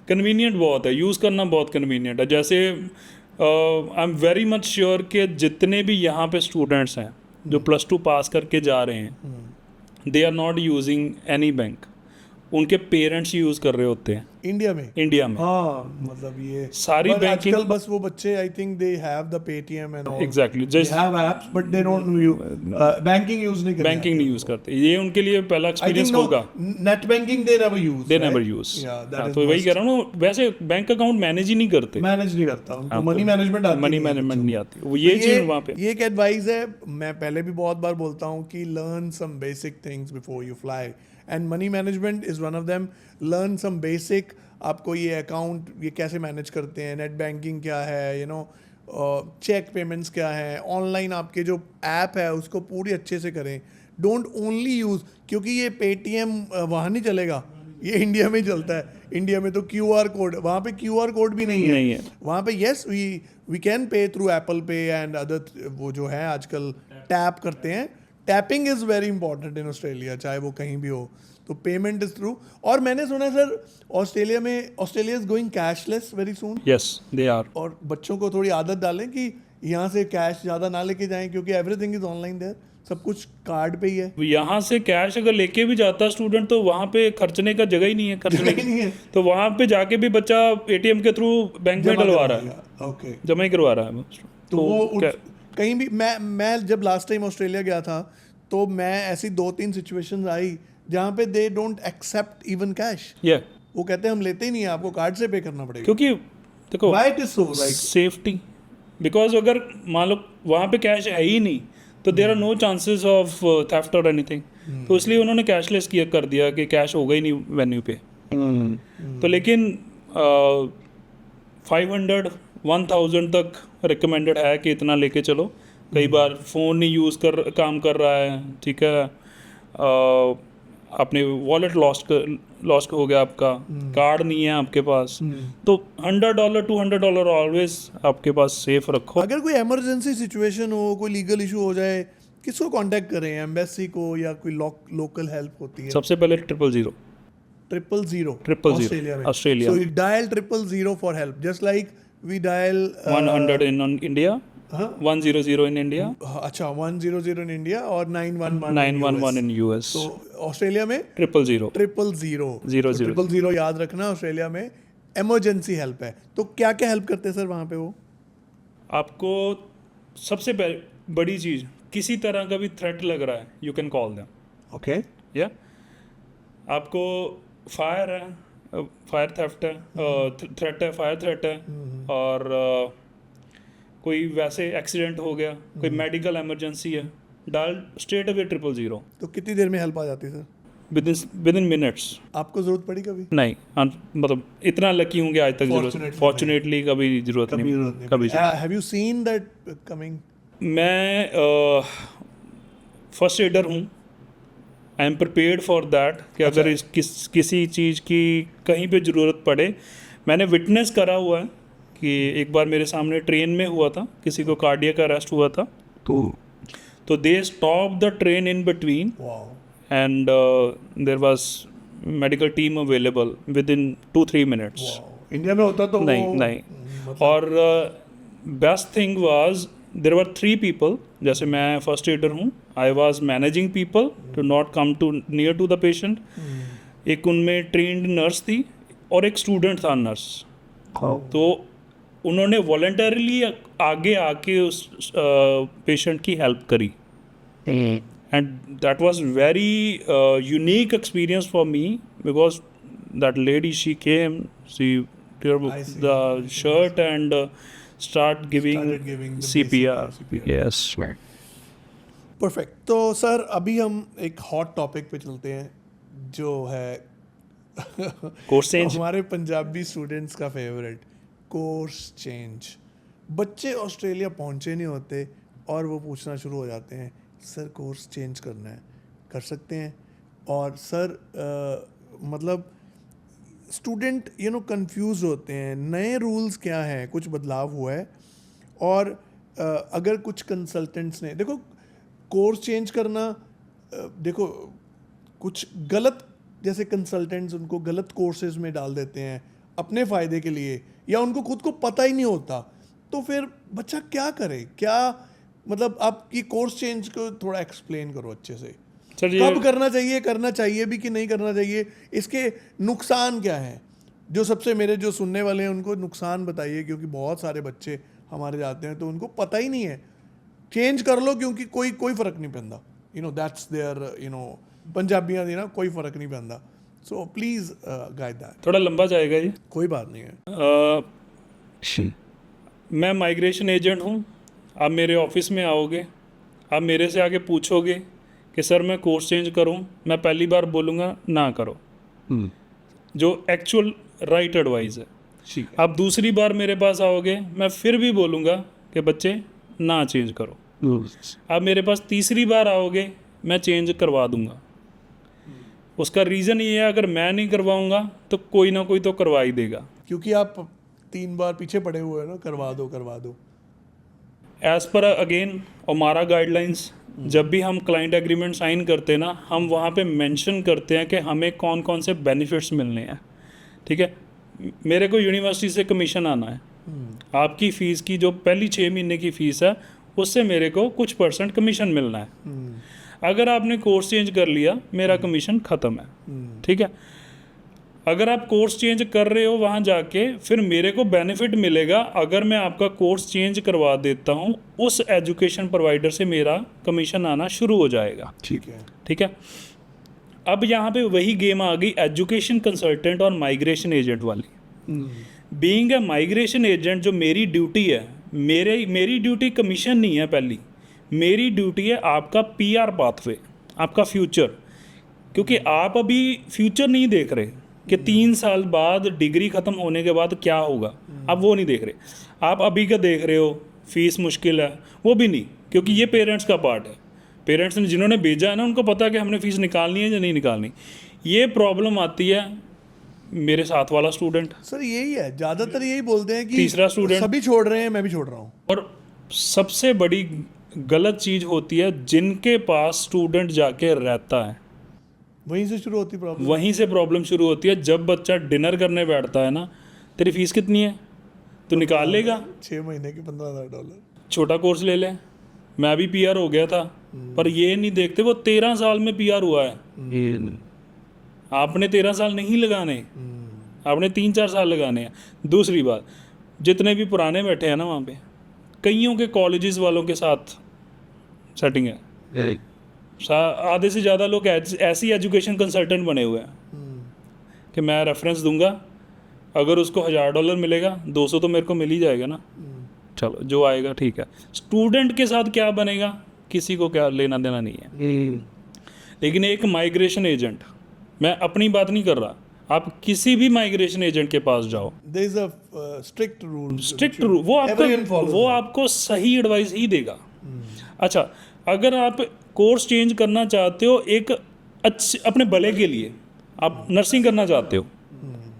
Convenient बहुत है, यूज़ करना बहुत कन्वीनियंट है। जैसे I am very much sure कि जितने भी यहाँ पे स्टूडेंट्स हैं जो +2 पास करके जा रहे हैं, they are not using any bank, उनके पेरेंट्स यूज़ कर रहे होते हैं इंडिया में। हाँ, मतलब ये सारी बैंकिंग आजकल बस वो बच्चे, I think they have the Paytm and all, exactly, they have apps but they don't banking use नहीं करते। बैंकिंग नहीं यूज़ करते, ये उनके लिए पहला एक्सपीरियंस होगा। Net banking they never use. तो वही कह रहा हूँ ना, वैसे बैंक अकाउंट मैनेज ही नहीं करते, मैनेज नहीं करता, उनको मनी मैनेजमेंट नहीं आती। वो ये चीज़ वहाँ पे, ये एक एडवाइस है, मैं पहले भी बहुत बार बोलता हूँ कि learn some basic things before you fly, and money management is one of them. Learn some basic, आपको ये अकाउंट ये कैसे मैनेज करते हैं, नेट बैंकिंग क्या है, यू नो, चेक पेमेंट्स क्या है, ऑनलाइन आपके जो ऐप है उसको पूरी अच्छे से करें. डोंट ओनली यूज़, क्योंकि ये पेटीएम वहाँ नहीं चलेगा, ये इंडिया में ही चलता है. इंडिया में तो QR कोड, वहाँ पे QR कोड भी नहीं है. वहाँ पे yes we can pay through Apple Pay and other, वो जो है आजकल टैप करते हैं. Tapping is very important in Australia, चाहे वो कहीं भी हो. तो पेमेंट इज थ्रू. और मैंने सुना है sir Australia is going cashless very soon. Yes they are. और बच्चों को थोड़ी आदत डालें कि यहाँ से कैश ज़्यादा ना लेके जाएं, क्योंकि एवरीथिंग इज ऑनलाइन देयर, सब कुछ कार्ड पे ही है. यहाँ से कैश अगर लेके भी जाता स्टूडेंट तो वहाँ पे खर्चने का जगह ही नहीं है, खर्चने की नहीं है. तो वहाँ पे जाके भी बच्चा ATM के थ्रू बैंक में डलवा रहा है, ओके, जमा ही करवा रहा है. तो वो कहीं भी मैं जब लास्ट टाइम ऑस्ट्रेलिया गया था तो मैं ऐसी 2-3 सिचुएशंस आई जहाँ पे they don't accept even cash. वो कहते हैं हम लेते ही नहीं है, आपको कार्ड से पे करना पड़ेगा. क्योंकि देखो why it is so like safety, because अगर मान लो वहाँ पे कैश है ही नहीं तो there are no chances of theft और एनीथिंग. तो इसलिए उन्होंने कैशलेस किया कर दिया कि कैश होगा ही नहीं वेन्यू पे. तो लेकिन 500-1000 तक रिकमेंडेड है कि इतना लेके चलो. कई बार फ़ोन नहीं यूज़ काम कर रहा है, ठीक है, अपने वॉलेट लॉस्ट हो गया आपका, कार्ड नहीं है आपके पास, तो $100-200 ऑलवेज आपके पास सेफ रखो. अगर कोई इमरजेंसी सिचुएशन हो, कोई लीगल इशू हो जाए, किसको कांटेक्ट करें, एम्बेसी को या कोई लोकल हेल्प होती है? सबसे पहले 000 Australia. So you dial 000 for help, just like we dial 100 in India, 100 in India. अच्छा, 100 in India और 911 in US. तो ऑस्ट्रेलिया में 000. 000 याद रखना. ऑस्ट्रेलिया में इमरजेंसी हेल्प है. तो क्या क्या हेल्प करते हैं सर वहाँ पे वो? आपको सबसे बड़ी चीज़, किसी तरह का भी थ्रेट लग रहा है, you can call them. Okay, या आपको फायर है, फायर थेफ्ट है, थ्रेट है, फायर थ्रेट है, और कोई वैसे एक्सीडेंट हो गया, कोई मेडिकल इमरजेंसी है, डाल स्ट्रेट अवे 000. तो कितनी देर में हेल्प आ जाती है सर? With in minutes. आपको जरूरत पड़ी कभी? नहीं, मतलब इतना लकी होंगे आज तक जरूरत, फॉर्चुनेटली कभी जरूरत नहीं कभी. Have you seen that coming? मैं फर्स्ट एडर हूँ. I am prepared for that कि अगर किसी चीज़ की कहीं पे ज़रूरत पड़े. मैंने विटनेस करा हुआ है कि एक बार मेरे सामने ट्रेन में हुआ था, किसी को कार्डियक अरेस्ट हुआ था, तो they stop the train in between and there was medical team available within 2-3 minutes. India में होता तो नहीं. और best thing was there were 3 people. जैसे मैं फर्स्ट एडर हूँ, I was managing people to not come too near to the patient. एक उनमें ट्रेंड नर्स थी और एक स्टूडेंट था नर्स. तो उन्होंने वॉलंटरीली आगे आके उस पेशेंट की हेल्प करी. And that was very unique experience for me, because that lady she came, she the shirt and start giving CPR. Yes. Perfect. तो सर अभी हम एक हॉट टॉपिक पे चलते हैं जो है कोर्स चेंज. हमारे पंजाबी स्टूडेंट्स का फेवरेट, कोर्स चेंज. बच्चे ऑस्ट्रेलिया पहुंचे नहीं होते और वो पूछना शुरू हो जाते हैं, सर कोर्स चेंज करना है, कर सकते हैं? और सर मतलब स्टूडेंट कंफ्यूज होते हैं, नए रूल्स क्या हैं, कुछ बदलाव हुआ है. और अगर कुछ कंसल्टेंट्स ने, देखो कोर्स चेंज करना, देखो कुछ गलत, जैसे कंसल्टेंट्स उनको गलत कोर्सेज में डाल देते हैं अपने फ़ायदे के लिए, या उनको खुद को पता ही नहीं होता. तो फिर बच्चा क्या करे? क्या मतलब आपकी कोर्स चेंज को थोड़ा एक्सप्लेन करो अच्छे से. कब करना चाहिए भी कि नहीं करना चाहिए, इसके नुकसान क्या हैं? जो सबसे मेरे जो सुनने वाले हैं उनको नुकसान बताइए, क्योंकि बहुत सारे बच्चे हमारे जाते हैं तो उनको पता ही नहीं है. चेंज कर लो क्योंकि कोई फ़र्क नहीं पैंदा. दैट्स देयर पंजाबियां दी ना, कोई फ़र्क नहीं पैंदा. So please guide that. थोड़ा लंबा जाएगा ये. कोई बात नहीं है. मैं माइग्रेशन एजेंट हूँ. आप मेरे ऑफिस में आओगे, आप मेरे से आके पूछोगे कि सर मैं कोर्स चेंज करूं, मैं पहली बार बोलूँगा ना करो, जो एक्चुअल राइट एडवाइस है. आप दूसरी बार मेरे पास आओगे, मैं फिर भी बोलूँगा कि बच्चे ना चेंज करो। अब मेरे पास तीसरी बार आओगे, मैं चेंज करवा दूंगा। उसका रीज़न ये है, अगर मैं नहीं करवाऊंगा तो कोई ना कोई तो करवा ही देगा। क्योंकि आप 3 बार पीछे पड़े हुए हैं ना, करवा दो। एज़ पर अगेन हमारा गाइडलाइंस, जब भी हम क्लाइंट एग्रीमेंट साइन करते हैं ना, हम वहाँ पे मेंशन करते हैं कि हमें कौन कौन से बेनिफिट्स मिलने हैं। ठीक है, मेरे को यूनिवर्सिटी से कमीशन आना है, आपकी फ़ीस की जो पहली 6 महीने की फ़ीस है उससे मेरे को कुछ % कमीशन मिलना है। अगर आपने कोर्स चेंज कर लिया, मेरा कमीशन ख़त्म है। ठीक है, अगर आप कोर्स चेंज कर रहे हो वहाँ जाके, फिर मेरे को बेनिफिट मिलेगा अगर मैं आपका कोर्स चेंज करवा देता हूँ, उस एजुकेशन प्रोवाइडर से मेरा कमीशन आना शुरू हो जाएगा। ठीक है, अब यहाँ पे वही गेम आ गई एजुकेशन कंसल्टेंट और माइग्रेशन एजेंट वाली। बीइंग ए माइग्रेशन एजेंट, जो मेरी ड्यूटी है, मेरी ड्यूटी कमीशन नहीं है, पहली मेरी ड्यूटी है आपका PR पाथवे, आपका फ्यूचर। क्योंकि आप अभी फ्यूचर नहीं देख रहे कि 3 साल बाद डिग्री ख़त्म होने के बाद क्या होगा, आप वो नहीं देख रहे। आप अभी का देख रहे हो, फीस मुश्किल है, वो भी नहीं, क्योंकि ये पेरेंट्स का पार्ट है। पेरेंट्स ने जिन्होंने भेजा है ना, उनको पता है कि हमने फ़ीस निकालनी है या नहीं निकालनी। ये प्रॉब्लम आती है मेरे साथ वाला स्टूडेंट। सर यही है, ज़्यादातर यही बोलते हैं कि तीसरा स्टूडेंट, सभी छोड़ रहे हैं, मैं भी छोड़ रहा हूँ। और सबसे बड़ी गलत चीज़ होती है, जिनके पास स्टूडेंट जाके रहता है वहीं से शुरू होती प्रॉब्लम। वहीं से प्रॉब्लम शुरू होती है। जब बच्चा डिनर करने बैठता है ना, तेरी फीस कितनी है, तो निकाल लेगा 6 महीने के $15,000। छोटा कोर्स ले ले। मैं भी PR हो गया था, पर ये नहीं देखते वो 13 साल में PR हुआ है। आपने 13 साल नहीं लगाने, आपने 3-4 साल लगाने हैं। दूसरी बात, जितने भी पुराने बैठे हैं ना वहाँ पे, कईयों के कॉलेजेस वालों के साथ सेटिंग है। आधे से ज़्यादा लोग ऐसी एजुकेशन कंसल्टेंट बने हुए हैं कि मैं रेफरेंस दूंगा, अगर उसको $1000 मिलेगा, 200 तो मेरे को मिल ही जाएगा ना। चलो जो आएगा ठीक है। स्टूडेंट के साथ क्या बनेगा, किसी को क्या लेना देना नहीं है। लेकिन एक माइग्रेशन एजेंट, मैं अपनी बात नहीं कर रहा, आप किसी भी माइग्रेशन एजेंट के पास जाओ, There is a strict rule. वो आपको सही एडवाइस ही देगा। अच्छा, अगर आप कोर्स चेंज करना चाहते हो एक अच्छे अपने भले के लिए, आप नर्सिंग करना चाहते हो,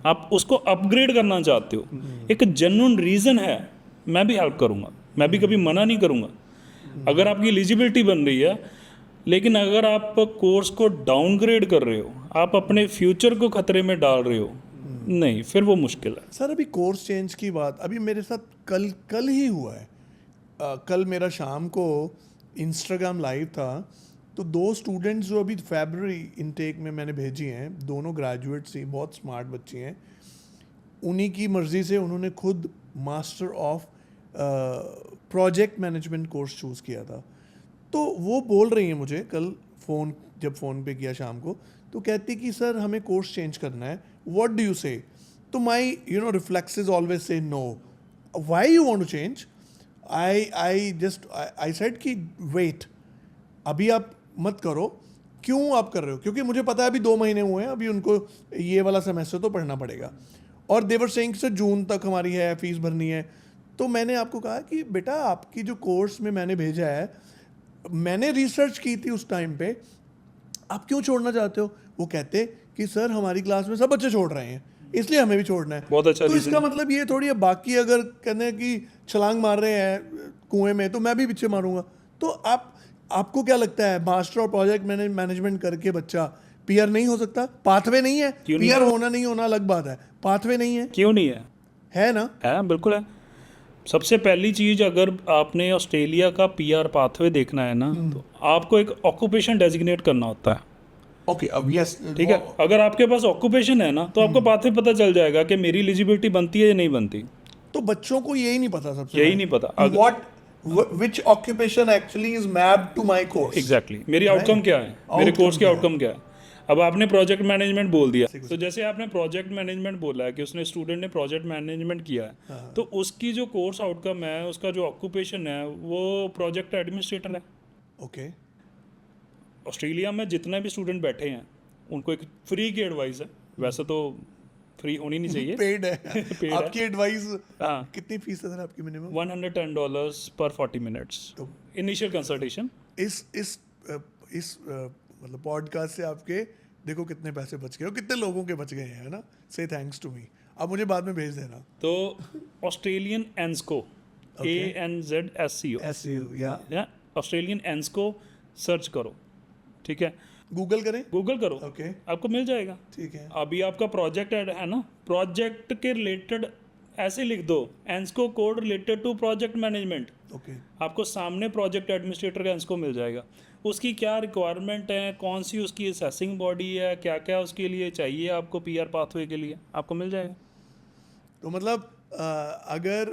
आप उसको अपग्रेड करना चाहते हो, एक जेन्युइन रीज़न है, मैं भी हेल्प करूँगा, मैं भी कभी मना नहीं करूँगा अगर आपकी एलिजिबिलिटी बन रही है। लेकिन अगर आप कोर्स को डाउनग्रेड कर रहे हो, आप अपने फ्यूचर को खतरे में डाल रहे हो, नहीं, फिर वो मुश्किल है। सर अभी कोर्स चेंज की बात अभी मेरे साथ कल ही हुआ है। कल मेरा शाम को इंस्टाग्राम लाइव था, तो 2 स्टूडेंट्स जो अभी फरवरी इनटेक में मैंने भेजी हैं, दोनों ग्रेजुएट्स ही, बहुत स्मार्ट बच्ची हैं। उन्हीं की मर्ज़ी से उन्होंने खुद master of project management course choose किया था। तो वो बोल रही हैं मुझे कल जब फ़ोन पे किया शाम को, तो कहती कि सर हमें कोर्स चेंज करना है, व्हाट डू यू से। तो my reflexes always say no, why you want to change. I said कि वेट, अभी आप मत करो। क्यों आप कर रहे हो? क्योंकि मुझे पता है अभी 2 महीने हुए हैं, अभी उनको ये वाला सेमेस्टर तो पढ़ना पड़ेगा, और देवर सेइंग सर जून तक हमारी है, फीस भरनी है। तो मैंने आपको कहा कि बेटा आपकी जो कोर्स में मैंने भेजा है, मैंने रिसर्च की थी उस टाइम पे, आप क्यों छोड़ना चाहते हो? वो कहते कि सर हमारी क्लास में सब बच्चे छोड़ रहे हैं, इसलिए हमें भी छोड़ना है। बहुत अच्छा। तो इसका मतलब ये थोड़ी है, बाकी अगर कहने कि छलांग मार रहे हैं कुएं में, तो मैं भी पीछे मारूंगा। तो आपको क्या लगता है, मास्टर और प्रोजेक्ट मैनेजमेंट करके बच्चा PR नहीं हो सकता? पाथवे नहीं है, PR होना नहीं होना अलग बात है, पाथवे नहीं है। क्यों नहीं है ना? है, बिल्कुल है। सबसे पहली चीज़, अगर आपने ऑस्ट्रेलिया का PR पाथवे देखना है ना, तो आपको एक ऑक्यूपेशन डेजिग्नेट करना होता है। ओके, अब यस, ठीक है, अगर आपके पास ऑक्यूपेशन है ना, तो आपको पाथवे पता चल जाएगा कि मेरी एलिजिबिलिटी बनती है या नहीं बनती। तो बच्चों को यही नहीं पता, सबसे यही नहीं पता which occupation actually is mapped to my course. Exactly, मेरी आउटकम क्या है, मेरे कोर्स की आउटकम क्या है। अब आपने प्रोजेक्ट मैनेजमेंट बोल दिया, तो जैसे आपने प्रोजेक्ट मैनेजमेंट बोला है कि उसने स्टूडेंट ने प्रोजेक्ट मैनेजमेंट किया है, तो उसकी जो कोर्स आउटकम है, उसका जो ऑक्यूपेशन है, वो प्रोजेक्ट एडमिनिस्ट्रेटर है। ओके। ऑस्ट्रेलिया में जितने भी स्टूडेंट बैठे हैं, उनको एक फ्री की एडवाइस है। वैसे तो फ्री होनी नहीं चाहिए। पेड है। Paid है। आपकी एडवाइस हाँ कितनी फीस है सर आपकी मिनिमम? $110 पर 40 मिनट्स तो इनिशियल कंसल्टेशन। इस मतलब पॉडकास्ट से आपके देखो कितने पैसे बच गए और कितने लोगों के बच गए हैं, है ना? से थैंक्स टू मी। आप मुझे बाद में भेज देना। तो ऑस्ट्रेलियन एंस्को, ANZSCO, या ऑस्ट्रेलियन एंस्को सर्च करो, ठीक है, गूगल करें। गूगल करो, ओके आपको मिल जाएगा। ठीक है। अभी आपका प्रोजेक्ट है ना, प्रोजेक्ट के रिलेटेड ऐसे लिख दो ANZSCO code related to project management, okay आपको सामने प्रोजेक्ट एडमिनिस्ट्रेटर का एंस्को मिल जाएगा। उसकी क्या रिक्वायरमेंट है, कौन सी उसकी असेसिंग बॉडी है, क्या क्या उसके लिए चाहिए आपको PR पाथवे के लिए, आपको मिल जाएगा। तो मतलब अगर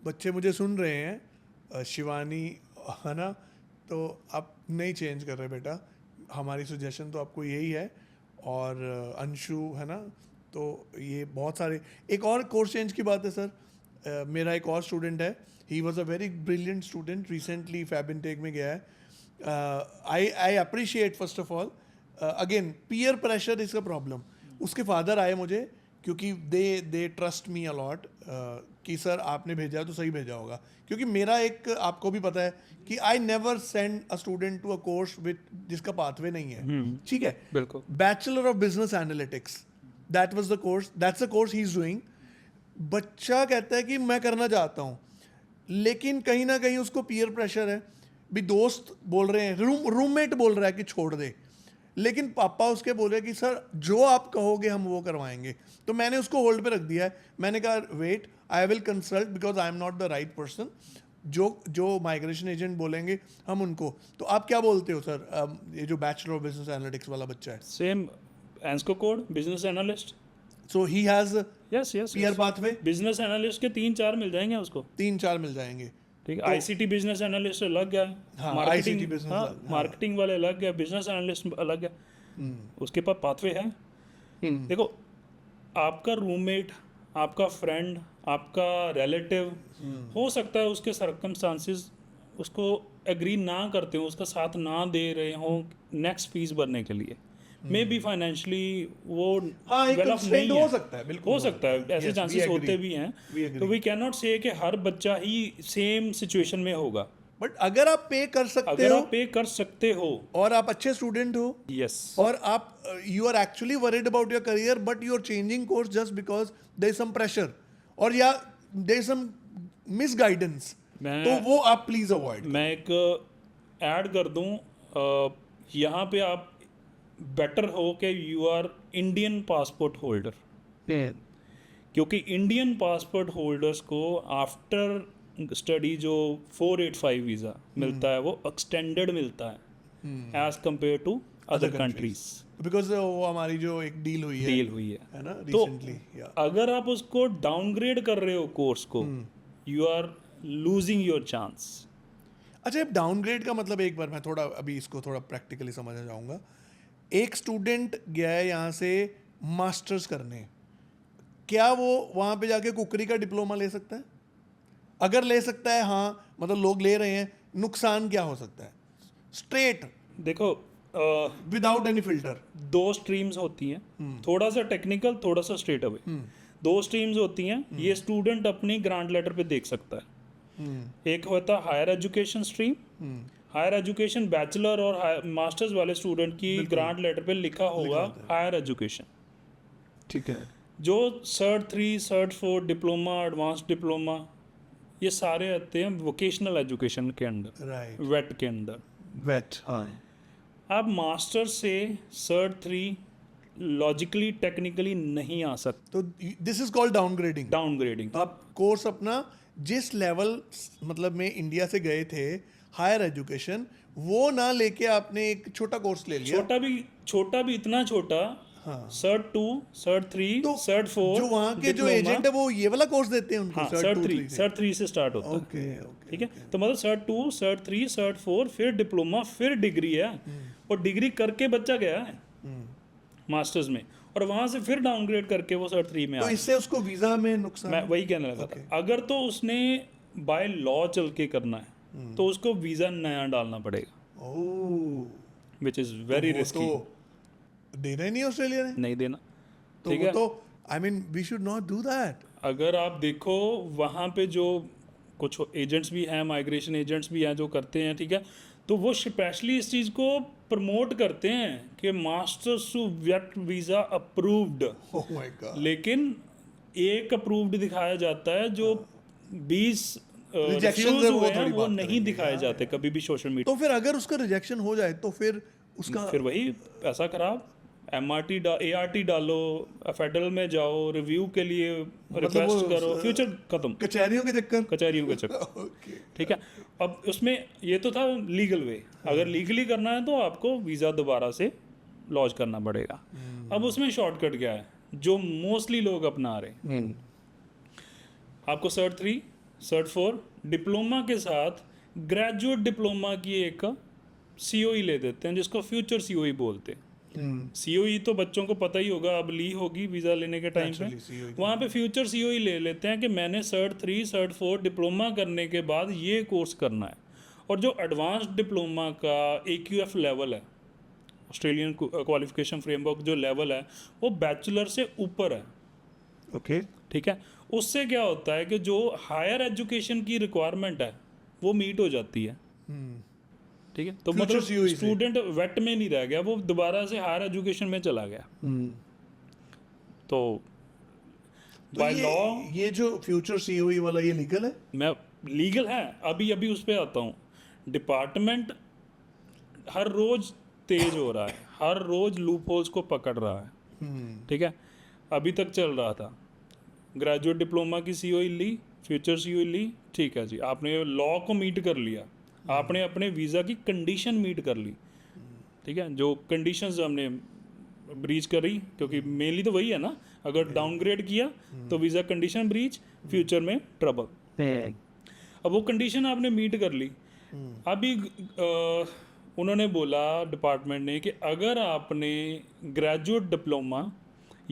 बच्चे मुझे सुन रहे हैं, शिवानी है ना, तो आप नहीं चेंज कर रहे बेटा, हमारी सजेशन तो आपको यही है। और अंशु है ना, तो ये बहुत सारे एक और कोर्स चेंज की बात है सर। मेरा एक और स्टूडेंट है, he was a very brilliant student, recently Feb intake में गया है। I appreciate first of all, again peer pressure is a problem. उसके फादर आए मुझे क्योंकि दे ट्रस्ट मी अलॉट कि सर आपने भेजा तो सही भेजा होगा, क्योंकि मेरा एक आपको भी पता है कि I never send a student to a course with जिसका पाथवे नहीं है, ठीक है। बिल्कुल। Bachelor of business analytics, that was the course, that's a course he is doing. बच्चा कहता है कि मैं करना चाहता हूँ, लेकिन कहीं ना कहीं उसको पीयर प्रेशर है, भी दोस्त बोल रहे हैं, रूममेट बोल रहा है कि छोड़ दे, लेकिन पापा उसके बोल रहे हैं कि सर जो आप कहोगे हम वो करवाएंगे। तो मैंने उसको होल्ड पे रख दिया है। मैंने कहा wait, I will consult because I am not the right person. जो माइग्रेशन एजेंट बोलेंगे हम उनको। तो आप क्या बोलते हो सर, ये जो बैचलर ऑफ बिजनेस एनालिटिक्स वाला बच्चा है? Same ANZSCO code, business analyst. So he has yes yes PR pathway. Business analyst के 3-4 मिल जाएंगे उसको, 3-4 मिल जाएंगे। ठीक है। ICT बिजनेस एनालिस्ट अलग है, हाँ, मार्केटिंग, ICT business हाँ, अलग, हाँ। मार्केटिंग वाले अलग है, बिजनेस एनालिस्ट अलग है, उसके पास पाथवे है। देखो, आपका रूममेट, आपका फ्रेंड, आपका रिलेटिव, हो सकता है उसके सर्कमस्टांसिस उसको एग्री ना करते हो, उसका साथ ना दे रहे हो नेक्स्ट फीस भरने के लिए, मे बी फाइनेंशियली वो हाँ, एक well off constraint नहीं हो है। सकता है, बिल्कुल हो सकता है, ऐसे Yes, we चांसेस agree. होते भी हैं। We agree. तो वी कैन नॉट से कि हर बच्चा ही सेम सिचुएशन में होगा। बट अगर आप पे कर सकते अगर हो आप पे कर सकते हो, और आप अच्छे स्टूडेंट हो, यस, और आप you are actually worried about your career but you are changing course just because there is some pressure और या there is some misguidance, तो वो आप प्लीज अवॉइड। मैं एक ऐड कर दूं, यहाँ पे आप बेटर हो कि you are Indian passport holder, क्योंकि इंडियन पासपोर्ट होल्डर्स को आफ्टर स्टडी जो 485 वीज़ा मिलता है वो एक्सटेंडेड मिलता है as compare to other countries, because वो हमारी जो एक डील हुई है ना तो रिसेंटली। अगर आप उसको डाउनग्रेड कर रहे हो कोर्स को, you are losing your chance. अच्छा, अब डाउनग्रेड का मतलब, एक बार मैं थोड़ा अभी इसको थोड़ा प्रैक्टिकली समझना चाहूँगा। एक स्टूडेंट गया है यहाँ से मास्टर्स करने, क्या वो वहाँ पे जाके कुकरी का डिप्लोमा ले सकता है? अगर ले सकता है, हाँ, मतलब लोग ले रहे हैं, नुकसान क्या हो सकता है? स्ट्रेट देखो, विदाउट एनी फिल्टर, 2 स्ट्रीम्स होती हैं, थोड़ा सा टेक्निकल, थोड़ा सा स्ट्रेट अवे। 2 स्ट्रीम्स होती हैं, ये स्टूडेंट अपनी ग्रांट लेटर पे देख सकता है। एक होता है higher education stream, higher education bachelor और मास्टर्स वाले स्टूडेंट की ग्रांट लेटर पे लिखा होगा हायर एजुकेशन, ठीक है। जो cert 3, cert 4, diploma, advance diploma, ये सारे आते हैं वोकेशनल एजुकेशन के अंदर, राइट, वेट के अंदर। वेट, हाँ। आप मास्टर से सर्ट 3 लॉजिकली टेक्निकली नहीं आ सकते, तो this is called downgrading. Downgrading. आप कोर्स अपना जिस लेवल मतलब में इंडिया से गए थे हायर एजुकेशन, वो ना लेके आपने एक छोटा कोर्स ले लिया। छोटा भी इतना छोटा, सर्ट 2, सर्ट 3, सर्ट 4, जो वहाँ के जो एजेंट है वो ये वाला कोर्स देते हैं उनको। हाँ, सर्ट 3 से स्टार्ट होता है। ओके, ठीक है। तो मतलब सर्ट 2, सर्ट 3, सर्ट 4, फिर डिप्लोमा, फिर डिग्री है, और डिग्री करके बच्चा गया है मास्टर्स में, और वहां से फिर डाउनग्रेड करके वो सर्ट 3 में तो इससे उसको वीजा में नुकसान? मैं वही कहने लगा था, अगर तो उसने बाय लॉ चल के करना है तो उसको वीजा नया डालना पड़ेगा, ओह, विच इज वेरी रिस्की। तो देना ही नहीं ऑस्ट्रेलिया ने? नहीं देना, तो ठीक वो है। तो I mean, we should not do that. अगर आप देखो वहाँ पे जो कुछ एजेंट्स भी हैं, माइग्रेशन एजेंट्स भी हैं जो करते हैं, ठीक है, तो वो स्पेशली इस चीज़ को प्रमोट करते हैं कि masters to work visa approved, Oh my God. लेकिन एक अप्रूव्ड दिखाया जाता है जो 20 Rejections refuse है, वो हुए हैं थोड़ी वो बात नहीं करेंगे, दिखाए जाते कभी भी सोशल मीडिया। तो फिर अगर उसका रिजेक्शन हो जाए तो फिर उसका फिर वही पैसा खराब, ART डालो, फेडरल में जाओ, रिव्यू के लिए रिक्वेस्ट वो करो, फ्यूचर खत्म, कचहरियों के चक्कर कचहरियों के चक्कर। Okay. ठीक है, अब उसमें ये तो था लीगल वे, अगर लीगली करना है तो आपको वीज़ा दोबारा से लॉन्च करना पड़ेगा। अब उसमें शॉर्टकट क्या है जो मोस्टली लोग अपना रहे हैं, आपको सर्ट 3 सर्ट 4 डिप्लोमा के साथ ग्रेजुएट डिप्लोमा की एक COE ले देते हैं जिसको फ्यूचर COE बोलते हैं। COE तो बच्चों को पता ही होगा, अब ली होगी वीज़ा लेने के टाइम पे, Actually, COE वहाँ पे फ्यूचर COE ले लेते हैं कि मैंने सर्ट 3 सर्ट 4 डिप्लोमा करने के बाद ये कोर्स करना है। और जो एडवांस्ड डिप्लोमा का AQF लेवल है, ऑस्ट्रेलियन क्वालिफिकेशन फ्रेमवर्क जो लेवल है, वो बैचलर से ऊपर है। ओके ठीक है, उससे क्या होता है कि जो हायर एजुकेशन की रिक्वायरमेंट है वो मीट हो जाती है। ठीक है, तो Future मतलब COE से। स्टूडेंट वेट में नहीं रह गया, वो दोबारा से हायर एजुकेशन में चला गया। तो बाय लॉ ये जो फ्यूचर COE वाला ये लीगल है? मैं लीगल है, अभी अभी उस पर आता हूँ। डिपार्टमेंट हर रोज तेज हो रहा है, हर रोज लूप होल्स को पकड़ रहा है। ठीक है, अभी तक चल रहा था ग्रेजुएट डिप्लोमा की COE ली, फ्यूचर COE ली, ठीक है जी, आपने लॉ को मीट कर लिया, आपने अपने वीज़ा की कंडीशन मीट कर ली। ठीक है, जो कंडीशंस हमने ब्रीच करी, क्योंकि मेनली तो वही है ना, अगर डाउनग्रेड किया तो वीज़ा कंडीशन ब्रीच, फ्यूचर में ट्रबल। अब वो कंडीशन आपने मीट कर ली। अभी उन्होंने बोला डिपार्टमेंट ने कि अगर आपने ग्रेजुएट डिप्लोमा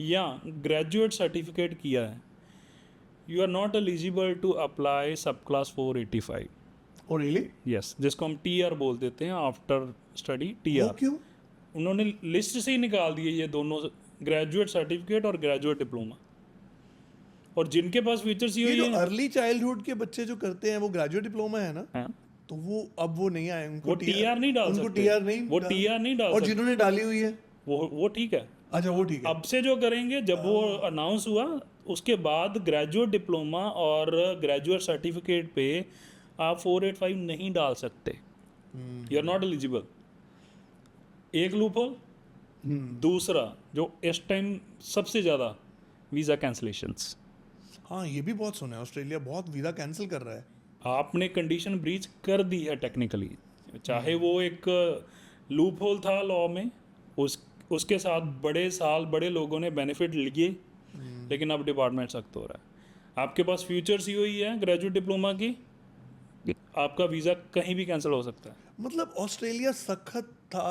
या ग्रेजुएट सर्टिफिकेट किया है, you are not eligible to apply subclass 485। Oh really? Yes, जिसको हम TR बोल देते हैं, आफ्टर स्टडी वो TR। क्यों? उन्होंने लिस्ट से ही निकाल दिए ये दोनों, ग्रेजुएट सर्टिफिकेट और ग्रेजुएट डिप्लोमा। और जिनके पास फ्यूचर ये COE जो है, अर्ली चाइल्डहुड के बच्चे जो करते हैं वो ग्रेजुएट डिप्लोमा है ना, हाँ, तो वो अब वो नहीं आए, उनको वो TR नहीं डाल उनको सकते, TR नहीं वो TR नहीं डाल और सकते, जिन्होंने डाली हुई है वो ठीक है। अच्छा वो ठीक है। अब से जो करेंगे, जब वो अनाउंस हुआ उसके बाद ग्रेजुएट डिप्लोमा और ग्रेजुएट सर्टिफिकेट पे आप 485 नहीं डाल सकते, यू आर नॉट एलिजिबल। एक लूप होल, दूसरा जो इस टाइम सबसे ज़्यादा वीज़ा कैंसलेशंस, हाँ ये भी बहुत सुना है, ऑस्ट्रेलिया बहुत वीज़ा कैंसिल कर रहा है। आपने कंडीशन ब्रीच कर दी है टेक्निकली, चाहे वो एक लूप होल था लॉ में, उसके साथ बड़े लोगों ने बेनिफिट लिए, लेकिन अब डिपार्टमेंट सख्त हो रहा है। आपके पास फ्यूचर COE है ग्रेजुएट डिप्लोमा की, आपका वीज़ा कहीं भी कैंसिल हो सकता है। मतलब ऑस्ट्रेलिया सख्त था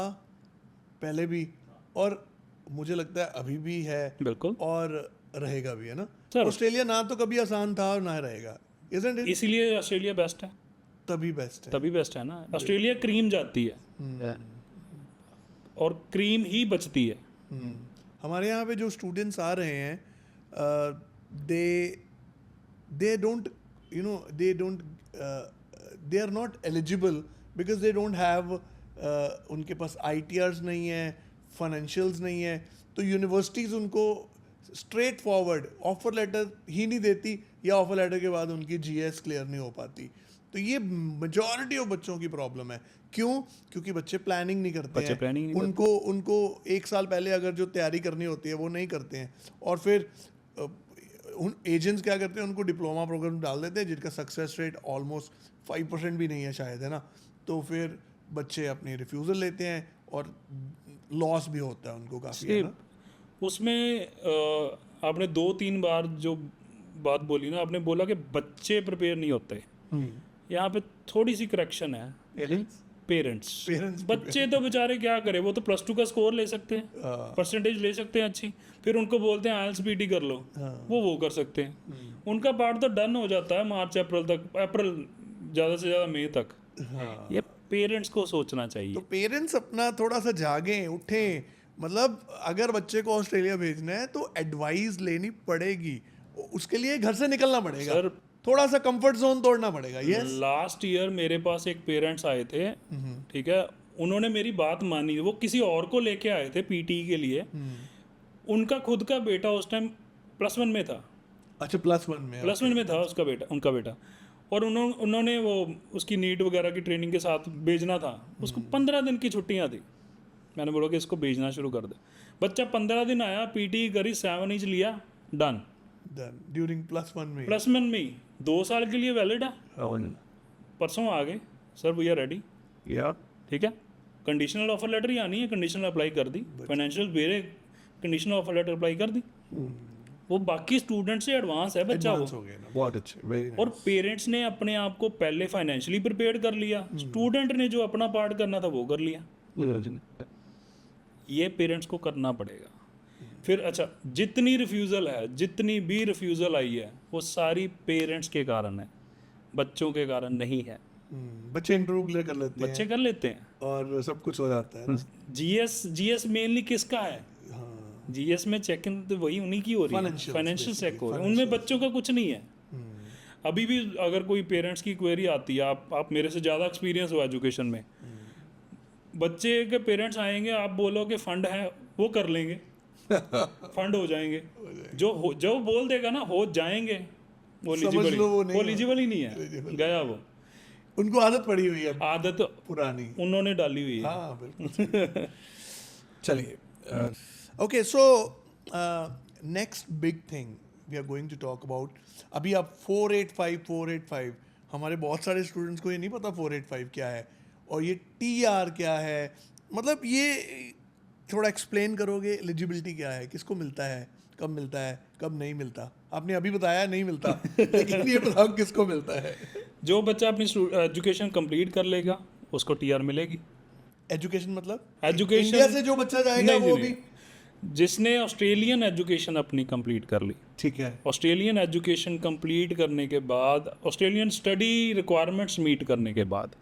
पहले भी और मुझे लगता है अभी भी है, बिल्कुल, और रहेगा भी, है ना सर। ऑस्ट्रेलिया ना तो कभी आसान था और ना रहेगा, isn't it? इसीलिए ऑस्ट्रेलिया बेस्ट है, तभी बेस्ट है। तभी बेस्ट है ना। ऑस्ट्रेलिया क्रीम जाती है और क्रीम ही बचती है। हमारे यहाँ पे जो स्टूडेंट्स आ रहे हैं, they don't you know they are not eligible because they don't have, उनके पास ITRs नहीं है, फाइनेंशियल्स नहीं है, तो यूनिवर्सिटीज़ उनको स्ट्रेट फॉरवर्ड ऑफर लेटर ही नहीं देती, या ऑफर लेटर के बाद उनकी GS क्लियर नहीं हो पाती। तो ये मेजॉरिटी ऑफ बच्चों की प्रॉब्लम है। क्यों? क्योंकि बच्चे प्लानिंग नहीं करते हैं, planning नहीं उनको एक साल पहले अगर जो तैयारी करनी होती है वो नहीं करते हैं, और फिर उन एजेंट्स क्या करते हैं, उनको डिप्लोमा प्रोग्राम डाल देते हैं जिनका सक्सेस रेट ऑलमोस्ट 5% भी नहीं है शायद, है ना, तो फिर बच्चे अपनी रिफ्यूज़ल लेते हैं और लॉस भी होता है उनको काफ़ी, है ना। उसमें आपने 2-3 बार जो बात बोली ना, आपने बोला कि बच्चे प्रिपेयर नहीं होते, यहाँ पे थोड़ी सी करेक्शन है। पेरेंट्स बच्चे तो बेचारे क्या करें, वो तो +2 का स्कोर ले सकते हैं, परसेंटेज ले सकते हैं अच्छी, फिर उनको बोलते हैं IELTS PT कर लो, वो कर सकते हैं, उनका पार्ट तो डन हो जाता है मार्च अप्रैल तक, अप्रैल ज़्यादा से ज़्यादा मई तक। ये पेरेंट्स को सोचना चाहिए। तो पेरेंट्स अपना थोड़ा सा जागें, उठें मतलब अगर बच्चे को ऑस्ट्रेलिया भेजना है तो एडवाइस लेनी पड़ेगी, उसके लिए घर से निकलना पड़ेगा सर, थोड़ा सा कंफर्ट जोन तोड़ना पड़ेगा। यस, लास्ट ईयर मेरे पास एक पेरेंट्स आए थे, ठीक है, उन्होंने मेरी बात मानी, वो किसी और को लेके आए थे पीटी के लिए, उनका खुद का बेटा उस टाइम +1 में था। अच्छा, +1 में था उसका बेटा, उनका बेटा, और उन्होंने वो उसकी नीट वगैरह की ट्रेनिंग के साथ भेजना था, उसको 15 दिन की छुट्टियां थी। मैंने बोला कि इसको भेजना शुरू कर दे। बच्चा 15 दिन आया, पीटी करी, 7 इंच लिया, डन ड्यूरिंग +1 में। +1 में ही 2 साल के लिए वैलिड है। परसों आ गए, सर वी आर रेडी, ठीक है, कंडीशनल ऑफर लेटर ही आनी है, कंडीशनल अप्लाई कर दी, फाइनेंशियल मेरे कंडीशनल ऑफर लेटर अप्लाई कर दी। वो बाकी स्टूडेंट से एडवांस है बच्चा, वो हो गया ना, बहुत अच्छे। और पेरेंट्स ने अपने आप को पहले फाइनेंशियली प्रिपेयर कर लिया, स्टूडेंट ने जो अपना पार्ट करना था वो कर लिया। ये पेरेंट्स को करना पड़ेगा। फिर अच्छा, जितनी भी रिफ्यूज़ल आई है वो सारी पेरेंट्स के कारण है, बच्चों के कारण नहीं है। बच्चे इंटरव्यू कर लेते हैं, बच्चे कर लेते हैं और सब कुछ हो जाता है ना। जीएस मेनली किसका है? जीएस में चेक इन तो वही उन्हीं की हो रही है, फाइनेंशियल चेक हो रहा है, उनमें बच्चों का कुछ नहीं है। अभी भी अगर कोई पेरेंट्स की क्वेरी आती है, आप मेरे से ज़्यादा एक्सपीरियंस हो एजुकेशन में, बच्चे के पेरेंट्स आएंगे, आप बोलो कि फंड है, वो कर लेंगे फंड हो जाएंगे, जो बोल देगा ना हो जाएंगे, वो एलिजिबल ही नहीं है, गया वो। उनको आदत पड़ी हुई है, आदत पुरानी उन्होंने डाली हुई है। हाँ बिल्कुल। चलिए, okay, so next big thing we are going to talk about. अभी आप 485 हमारे बहुत सारे स्टूडेंट्स को ये नहीं पता 485 क्या है, और ये TR क्या है, मतलब ये थोड़ा एक्सप्लेन करोगे? एलिजिबिलिटी क्या है, किसको मिलता है, कब मिलता है, कब नहीं मिलता? आपने अभी बताया नहीं मिलता, लेकिन ये बताओ किसको मिलता है? जो बच्चा अपनी एजुकेशन कंप्लीट कर लेगा उसको TR मिलेगी। एजुकेशन मतलब एजुकेशन इंडिया से जो बच्चा जाएगा वो भी, जिसने ऑस्ट्रेलियन एजुकेशन अपनी कंप्लीट कर ली, ठीक है। ऑस्ट्रेलियन एजुकेशन कंप्लीट करने के बाद, ऑस्ट्रेलियन स्टडी रिक्वायरमेंट्स मीट करने के बाद,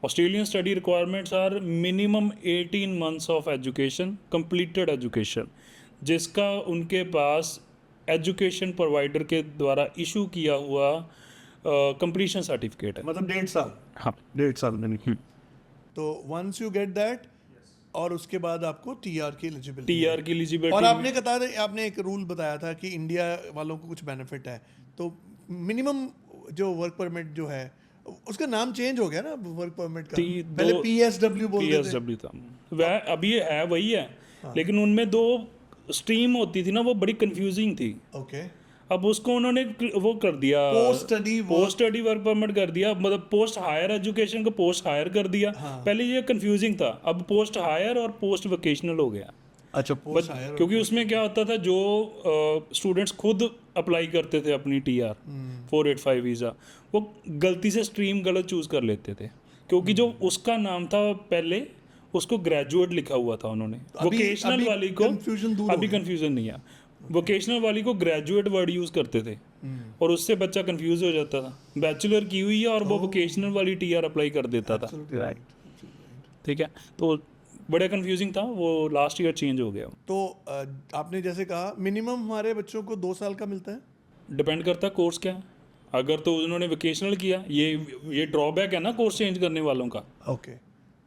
Australian study requirements are minimum 18 months of education, completed education, जिसका उनके पास एजुकेशन प्रोवाइडर के द्वारा इशू किया हुआ कंप्लीशन सर्टिफिकेट है, मतलब 1.5 साल। हाँ, 1.5 साल में। तो वंस यू गेट दैट, और उसके बाद आपको TR की एलिजिबिलिटी, और आपने एक रूल बताया था कि इंडिया वालों को कुछ बेनिफिट है, तो मिनिमम जो वर्क परमिट जो है उसका नाम चेंज हो गया ना, वर्क परमिट का पहले PSW बोलते थे। PSW था, वह अभी है वही है। हाँ। लेकिन उनमें 2 स्ट्रीम होती थी ना, वो बड़ी कंफ्यूजिंग थी। ओके, अब उसको उन्होंने वो कर दिया, पोस्ट स्टडी वर्क परमिट कर दिया, मतलब पोस्ट हायर एजुकेशन को पोस्ट हायर कर दिया। हाँ। पहले ये कंफ्यूजिंग था, अब पोस्ट हायर और पोस्ट वोकेशनल हो गया। अच्छा, पोस्ट हायर, क्योंकि उसमें क्या होता था, जो स्टूडेंट्स खुद अप्लाई करते थे अपनी TR 485 वीज़ा, वो गलती से स्ट्रीम गलत चूज़ कर लेते थे, क्योंकि जो उसका नाम था पहले, उसको ग्रेजुएट लिखा हुआ था उन्होंने, वोकेशनल वाली को अभी कंफ्यूजन नहीं है, वोकेशनल वाली को ग्रेजुएट वर्ड यूज़ करते थे, और उससे बच्चा कंफ्यूज हो जाता था। बैचलर की हुई है और वो वोकेशनल वाली TR अप्लाई कर देता था, ठीक है, तो बड़ा कंफ्यूजिंग था वो। लास्ट ईयर चेंज हो गया। तो आपने जैसे कहा मिनिमम हमारे बच्चों को 2 साल का मिलता है, डिपेंड करता है कोर्स क्या है। अगर तो उन्होंने वोकेशनल किया, ये ड्रॉबैक है ना कोर्स चेंज करने वालों का। ओके,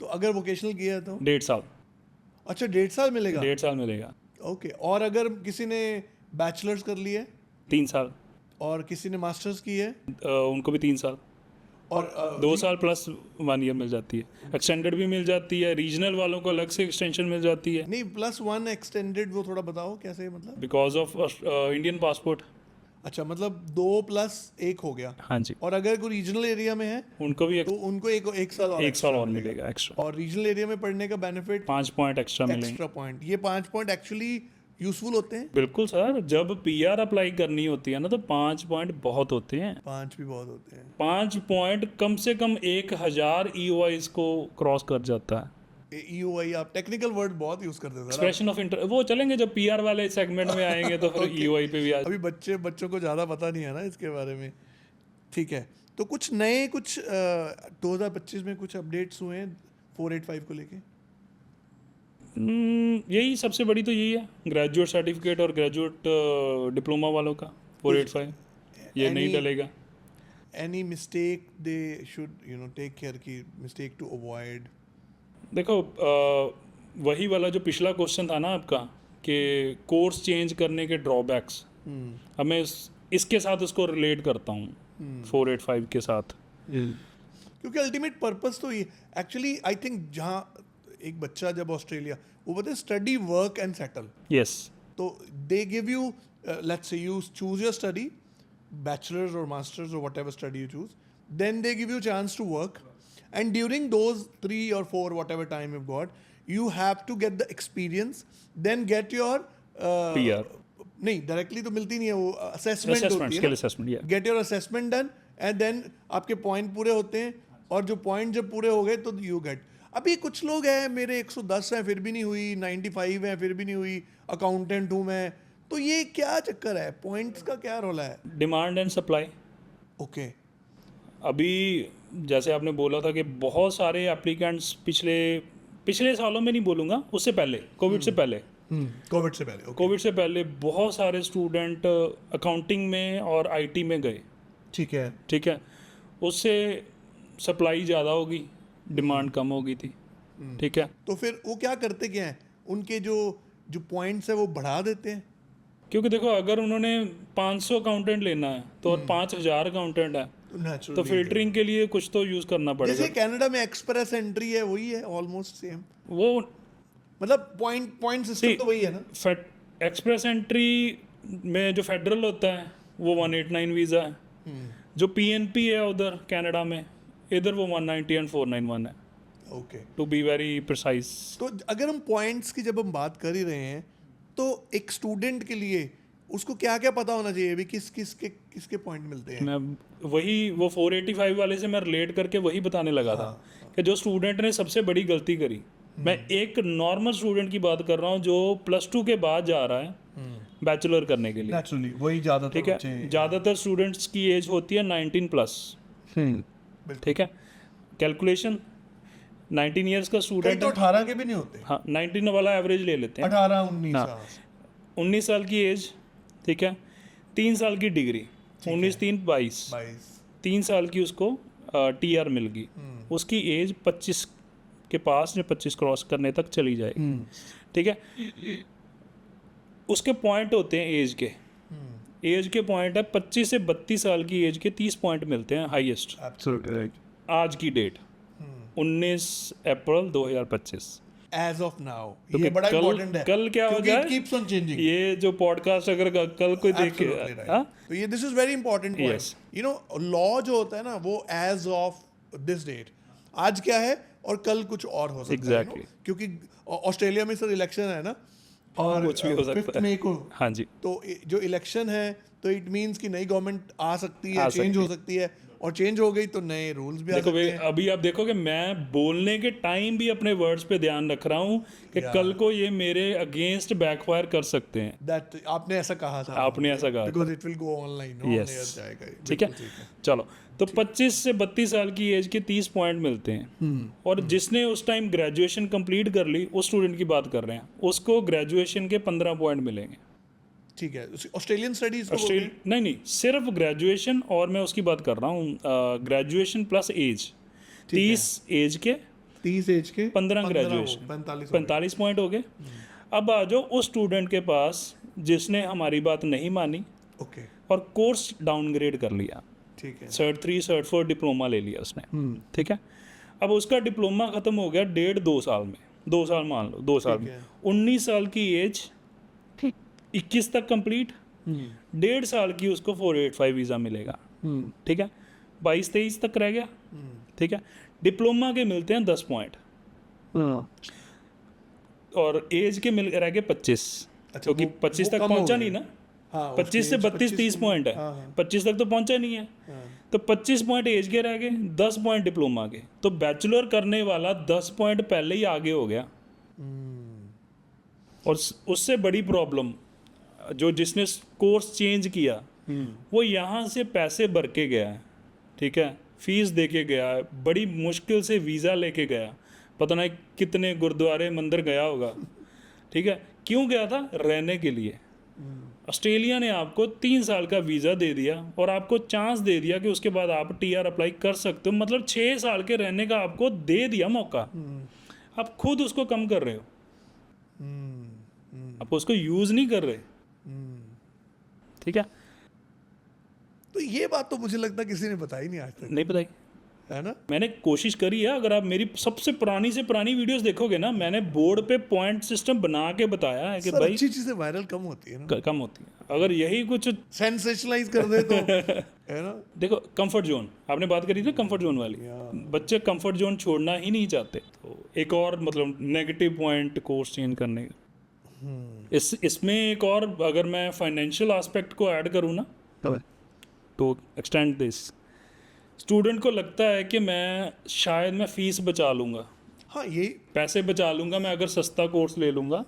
तो अगर वोकेशनल किया है तो 1.5 साल। अच्छा, 1.5 साल मिलेगा? 1.5 साल मिलेगा। ओके, और अगर किसी ने बैचलर्स कर ली है? 3 साल। और किसी ने मास्टर्स की है? उनको भी 3 साल, और 2 साल प्लस 1 ईयर मिल जाती है, एक्सटेंडेड भी मिल जाती है, रीजनल वालों को अलग से एक्सटेंशन मिल जाती है। नहीं, +1 एक्सटेंडेड, वो थोड़ा बताओ कैसे, मतलब बिकॉज ऑफ इंडियन पासपोर्ट। अच्छा, मतलब 2 + 1 हो गया। हाँ जी। और अगर कोई रीजनल एरिया में है उनको भी तो उनको एक साल और मिलेगा एक्स्ट्रा। और रीजनल एरिया में पढ़ने का बेनिफिट 5 पॉइंट एक्स्ट्रा मिलेंगे। एक्स्ट्रा पॉइंट, ये 5 पॉइंट एक्चुअली यूजफुल होते हैं। बिल्कुल सर, जब PR अप्लाई करनी होती है ना, तो 5 पॉइंट बहुत होते हैं। 5 भी बहुत होते हैं। 5 पॉइंट कम से कम 1000 EOIs को क्रॉस कर जाता है। EOI, आप टेक्निकल वर्ड बहुत यूज करते हैं। एक्सप्रेशन ऑफ इंटरेस्ट, वो चलेंगे जब PR वाले सेगमेंट में आएंगे तो फिर EOI पे भी अभी बच्चों को ज़्यादा पता नहीं है ना इसके बारे में। ठीक है, तो कुछ नए 2025 में कुछ अपडेट्स हुए हैं 485 को लेके? यही सबसे बड़ी तो यही है, ग्रेजुएट सर्टिफिकेट और ग्रेजुएट डिप्लोमा वालों का 485 ये नहीं डलेगा। Any mistake they should take care की mistake to avoid? देखो वही वाला जो पिछला क्वेश्चन था ना आपका कि कोर्स चेंज करने के ड्रॉबैक्स, अब मैं इसके साथ उसको रिलेट करता हूँ 485 के साथ, क्योंकि अल्टीमेट पर्पस तो ये एक्चुअली आई थिंक जहाँ एक बच्चा जब ऑस्ट्रेलिया वो बोलते study work and settle, yes तो they give you let's say you choose your study, bachelor's or master's or whatever study you choose, then they give you a chance to work, and during those 3 or 4 whatever time you've got, you have to get the experience, then get your PR नहीं directly तो मिलती नहीं है, वो assessment होती है, skill assessment, या get your assessment done and then आपके पॉइंट पूरे होते हैं, और जो पॉइंट जब पूरे हो गए तो यू गेट। अभी कुछ लोग हैं मेरे 110 हैं फिर भी नहीं हुई, 95 हैं फिर भी नहीं हुई, अकाउंटेंट हूँ मैं, तो ये क्या चक्कर है, पॉइंट्स का क्या रोल है? Demand and supply. ओके अभी जैसे आपने बोला था कि बहुत सारे एप्लीकेंट्स पिछले सालों में नहीं बोलूँगा, उससे पहले कोविड से पहले कोविड से पहले बहुत सारे स्टूडेंट अकाउंटिंग में और आईटी में गए। ठीक है, उससे सप्लाई ज़्यादा होगी, डिमांड कम हो गई थी। ठीक है, तो फिर वो क्या करते क्या हैं, उनके जो पॉइंट्स है वो बढ़ा देते हैं, क्योंकि देखो अगर उन्होंने 500 अकाउंटेंट लेना है तो और 5000 अकाउंटेंट है तो फिल्टरिंग के लिए कुछ तो यूज़ करना पड़ेगा। जैसे कनाडा में एक्सप्रेस एंट्री है वही है, ऑलमोस्ट सेम, वो मतलब पॉइंट सिस्टम तो वही है ना। एक्सप्रेस एंट्री में जो फेडरल होता है वो 189 वीज़ा है, जो पीएनपी है उधर कनाडा में, इधर वो 190 एंड 491 है। Okay, to be very precise. तो अगर हम पॉइंट्स की जब हम बात कर ही रहे हैं तो एक स्टूडेंट के लिए उसको क्या क्या पता होना चाहिए भी, किसके पॉइंट मिलते हैं? मैं वो 485 वाले से मैं रिलेट करके वही बताने लगा था कि जो स्टूडेंट ने सबसे बड़ी गलती करी, मैं एक नॉर्मल स्टूडेंट की बात कर रहा हूँ जो +2 के बाद जा रहा है बैचलर करने के लिए, नेचुरली वही ज़्यादा, ठीक है, ज़्यादातर स्टूडेंट्स की एज होती है 19+। ठीक है, कैलकुलेशन 19 ईयर्स का स्टूडेंट, तो 18 के भी नहीं होते, हाँ 19 वाला एवरेज ले लेते हैं, 19 साल की एज, ठीक है, 3 साल की डिग्री, 19-3-22, 3 साल की उसको TR मिल गई, उसकी एज 25 के पास या 25 क्रॉस करने तक चली जाएगी। ठीक है, उसके पॉइंट होते हैं एज के पॉइंट है 25 से 32 साल की एज के 30 पॉइंट मिलते हैं हाईएस्ट आज की date 19 April 2025 as of now. तो ये बड़ा इंपॉर्टेंट है, कल क्या हो जाए, कीप्स ऑन चेंजिंग। ये जो पॉडकास्ट अगर कल कोई देखे, तो ये this is very important point, you know law जो होता है ना वो एज ऑफ दिस डेट, आज क्या है और कल कुछ और हो सकता है, क्योंकि ऑस्ट्रेलिया में सर इलेक्शन है ना, और कुछ भी हो सकता है 5 मई को। हाँ जी, तो जो इलेक्शन है तो इट मींस कि नई गवर्नमेंट आ सकती है, चेंज हो सकती है, और चेंज हो गई तो नए रूल्स भी आ सकते हैं। अभी आप देखो कि मैं बोलने के टाइम भी अपने वर्ड्स पे ध्यान रख रहा हूँ कि कल को ये मेरे अगेंस्ट बैकफायर कर सकते हैं। दैट आपने ऐसा कहा था, आपने ऐसा कहा, because it will go online, yes जाएगा। ठीक है, चलो, तो 25 से 32 साल की एज के 30 पॉइंट मिलते हैं, और जिसने उस टाइम ग्रेजुएशन कंप्लीट कर ली, उस स्टूडेंट की बात कर रहे हैं, उसको ग्रेजुएशन के 15 पॉइंट मिलेंगे। ठीक है, ऑस्ट्रेलियन स्टडीज नहीं, सिर्फ ग्रेजुएशन, और मैं उसकी बात कर रहा हूँ ग्रेजुएशन प्लस एज, 30 एज के 15 ग्रेजुएशन, 45 पॉइंट हो गए। अब आ जाओ उस स्टूडेंट के पास जिसने हमारी बात नहीं मानी, ओके, और कोर्स डाउनग्रेड कर लिया, ठीक है, Cert 3 Cert 4 डिप्लोमा ले लिया उसने, ठीक है। अब उसका डिप्लोमा खत्म हो गया 1.5-2 साल में, 2 साल मान लो, 2 साल में 19 साल की एज, 21 तक कंप्लीट, 1.5 साल की उसको 485 वीज़ा मिलेगा, ठीक है, 22-23 तक रह गया, ठीक है। डिप्लोमा के मिलते हैं 10 पॉइंट, और एज के रह गए 25, क्योंकि 25 तक पहुंचा नहीं ना, 25 से 32-30 पॉइंट है, 25 तक तो पहुंचा नहीं है, तो 25 पॉइंट एज के रह गए, 10 पॉइंट डिप्लोमा के, तो बैचलर करने वाला 10 पॉइंट पहले ही आगे हो गया। और उससे बड़ी प्रॉब्लम, जो जिसने कोर्स चेंज किया वो यहाँ से पैसे भर के गया है, ठीक है, फीस दे के गया है, बड़ी मुश्किल से वीज़ा लेके गया, पता नहीं कितने गुरुद्वारे मंदिर गया होगा, ठीक है। क्यों गया था? रहने के लिए। ऑस्ट्रेलिया ने आपको 3 साल का वीज़ा दे दिया और आपको चांस दे दिया कि उसके बाद आप टीआर अप्लाई कर सकते हो, मतलब 6 साल के रहने का आपको दे दिया मौका। आप खुद उसको कम कर रहे हो, आप उसको यूज़ नहीं कर रहे, ठीक है। तो ये बात तो मुझे लगता है किसी ने बताई नहीं आज तक, नहीं बताई, है ना? मैंने कोशिश करी है। अगर आप मेरी सबसे पुरानी से पुरानी वीडियोस देखोगे ना, मैंने बोर्ड पे पॉइंट सिस्टम बना के बताया है कि भाई अच्छी चीजें वायरल कम होती है ना, कम होती है। अगर यही कुछ सेंसेशनलाइज कर दे तो है ना। देखो कंफर्ट जोन, आपने बात करी थी कंफर्ट जोन वाली, बच्चे कंफर्ट जोन छोड़ना ही नहीं चाहते। तो एक और मतलब नेगेटिव पॉइंट कोर्स चेंज करने का, इसमें एक और अगर मैं फाइनेंशियल एस्पेक्ट को ऐड करूँ ना, तो एक्सटेंड दिस, स्टूडेंट को लगता है कि मैं फीस बचा लूँगा, हाँ ये पैसे बचा लूँगा मैं अगर सस्ता कोर्स ले लूँगा।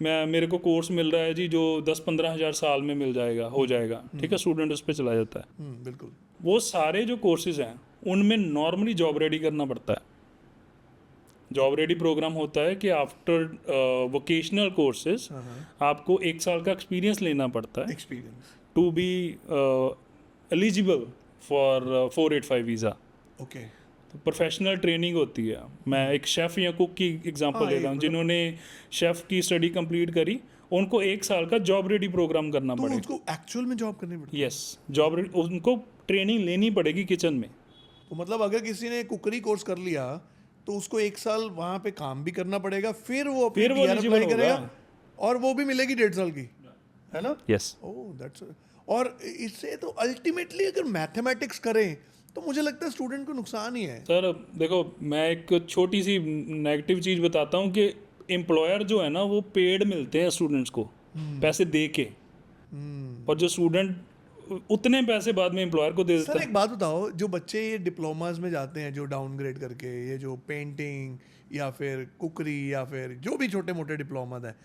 मेरे को कोर्स मिल रहा है जी जो 10-15 हज़ार साल में मिल जाएगा, हो जाएगा, ठीक है। स्टूडेंट उस पर चला जाता है। बिल्कुल। वो सारे जो कोर्सेज हैं उनमें नॉर्मली जॉब रेडी करना पड़ता है। जॉब रेडी प्रोग्राम होता है कि आफ्टर वोकेशनल कोर्सेज आपको 1 साल का एक्सपीरियंस लेना पड़ता है experience to be eligible for 485 visa. Okay. तो प्रोफेशनल ट्रेनिंग होती है। मैं एक शेफ़ या कुक की एग्जांपल ले रहा हूँ, जिन्होंने शेफ़ की स्टडी कंप्लीट करी, उनको 1 साल का जॉब रेडी प्रोग्राम करना तो पड़ेगा। उसको एक्चुअल में जॉब करनी पड़ती है। यस, जॉब रेडी, उनको ट्रेनिंग लेनी पड़ेगी किचन में। तो मतलब अगर किसी ने कुकरी कोर्स कर लिया तो उसको 1 साल वहाँ पे काम भी करना पड़ेगा, फिर वो अपनी फिर वो PR eligible अप्लाई करेगा होगा। और वो भी मिलेगी 1.5 साल की, है ना? Yes, oh that's. और इससे तो अल्टीमेटली अगर मैथमेटिक्स करें तो मुझे लगता है स्टूडेंट को नुकसान ही है। सर देखो मैं एक छोटी सी नेगेटिव चीज़ बताता हूँ कि एम्प्लॉयर जो है ना वो पेड मिलते हैं स्टूडेंट्स को पैसे दे के, और जो स्टूडेंट उतने पैसे बाद में एम्प्लॉयर को दे देता सर है। एक बात बताओ, जो बच्चे ये डिप्लोमास में जाते हैं जो डाउनग्रेड करके, ये जो पेंटिंग या फिर कुकरी या फिर जो भी छोटे मोटे डिप्लोमा है,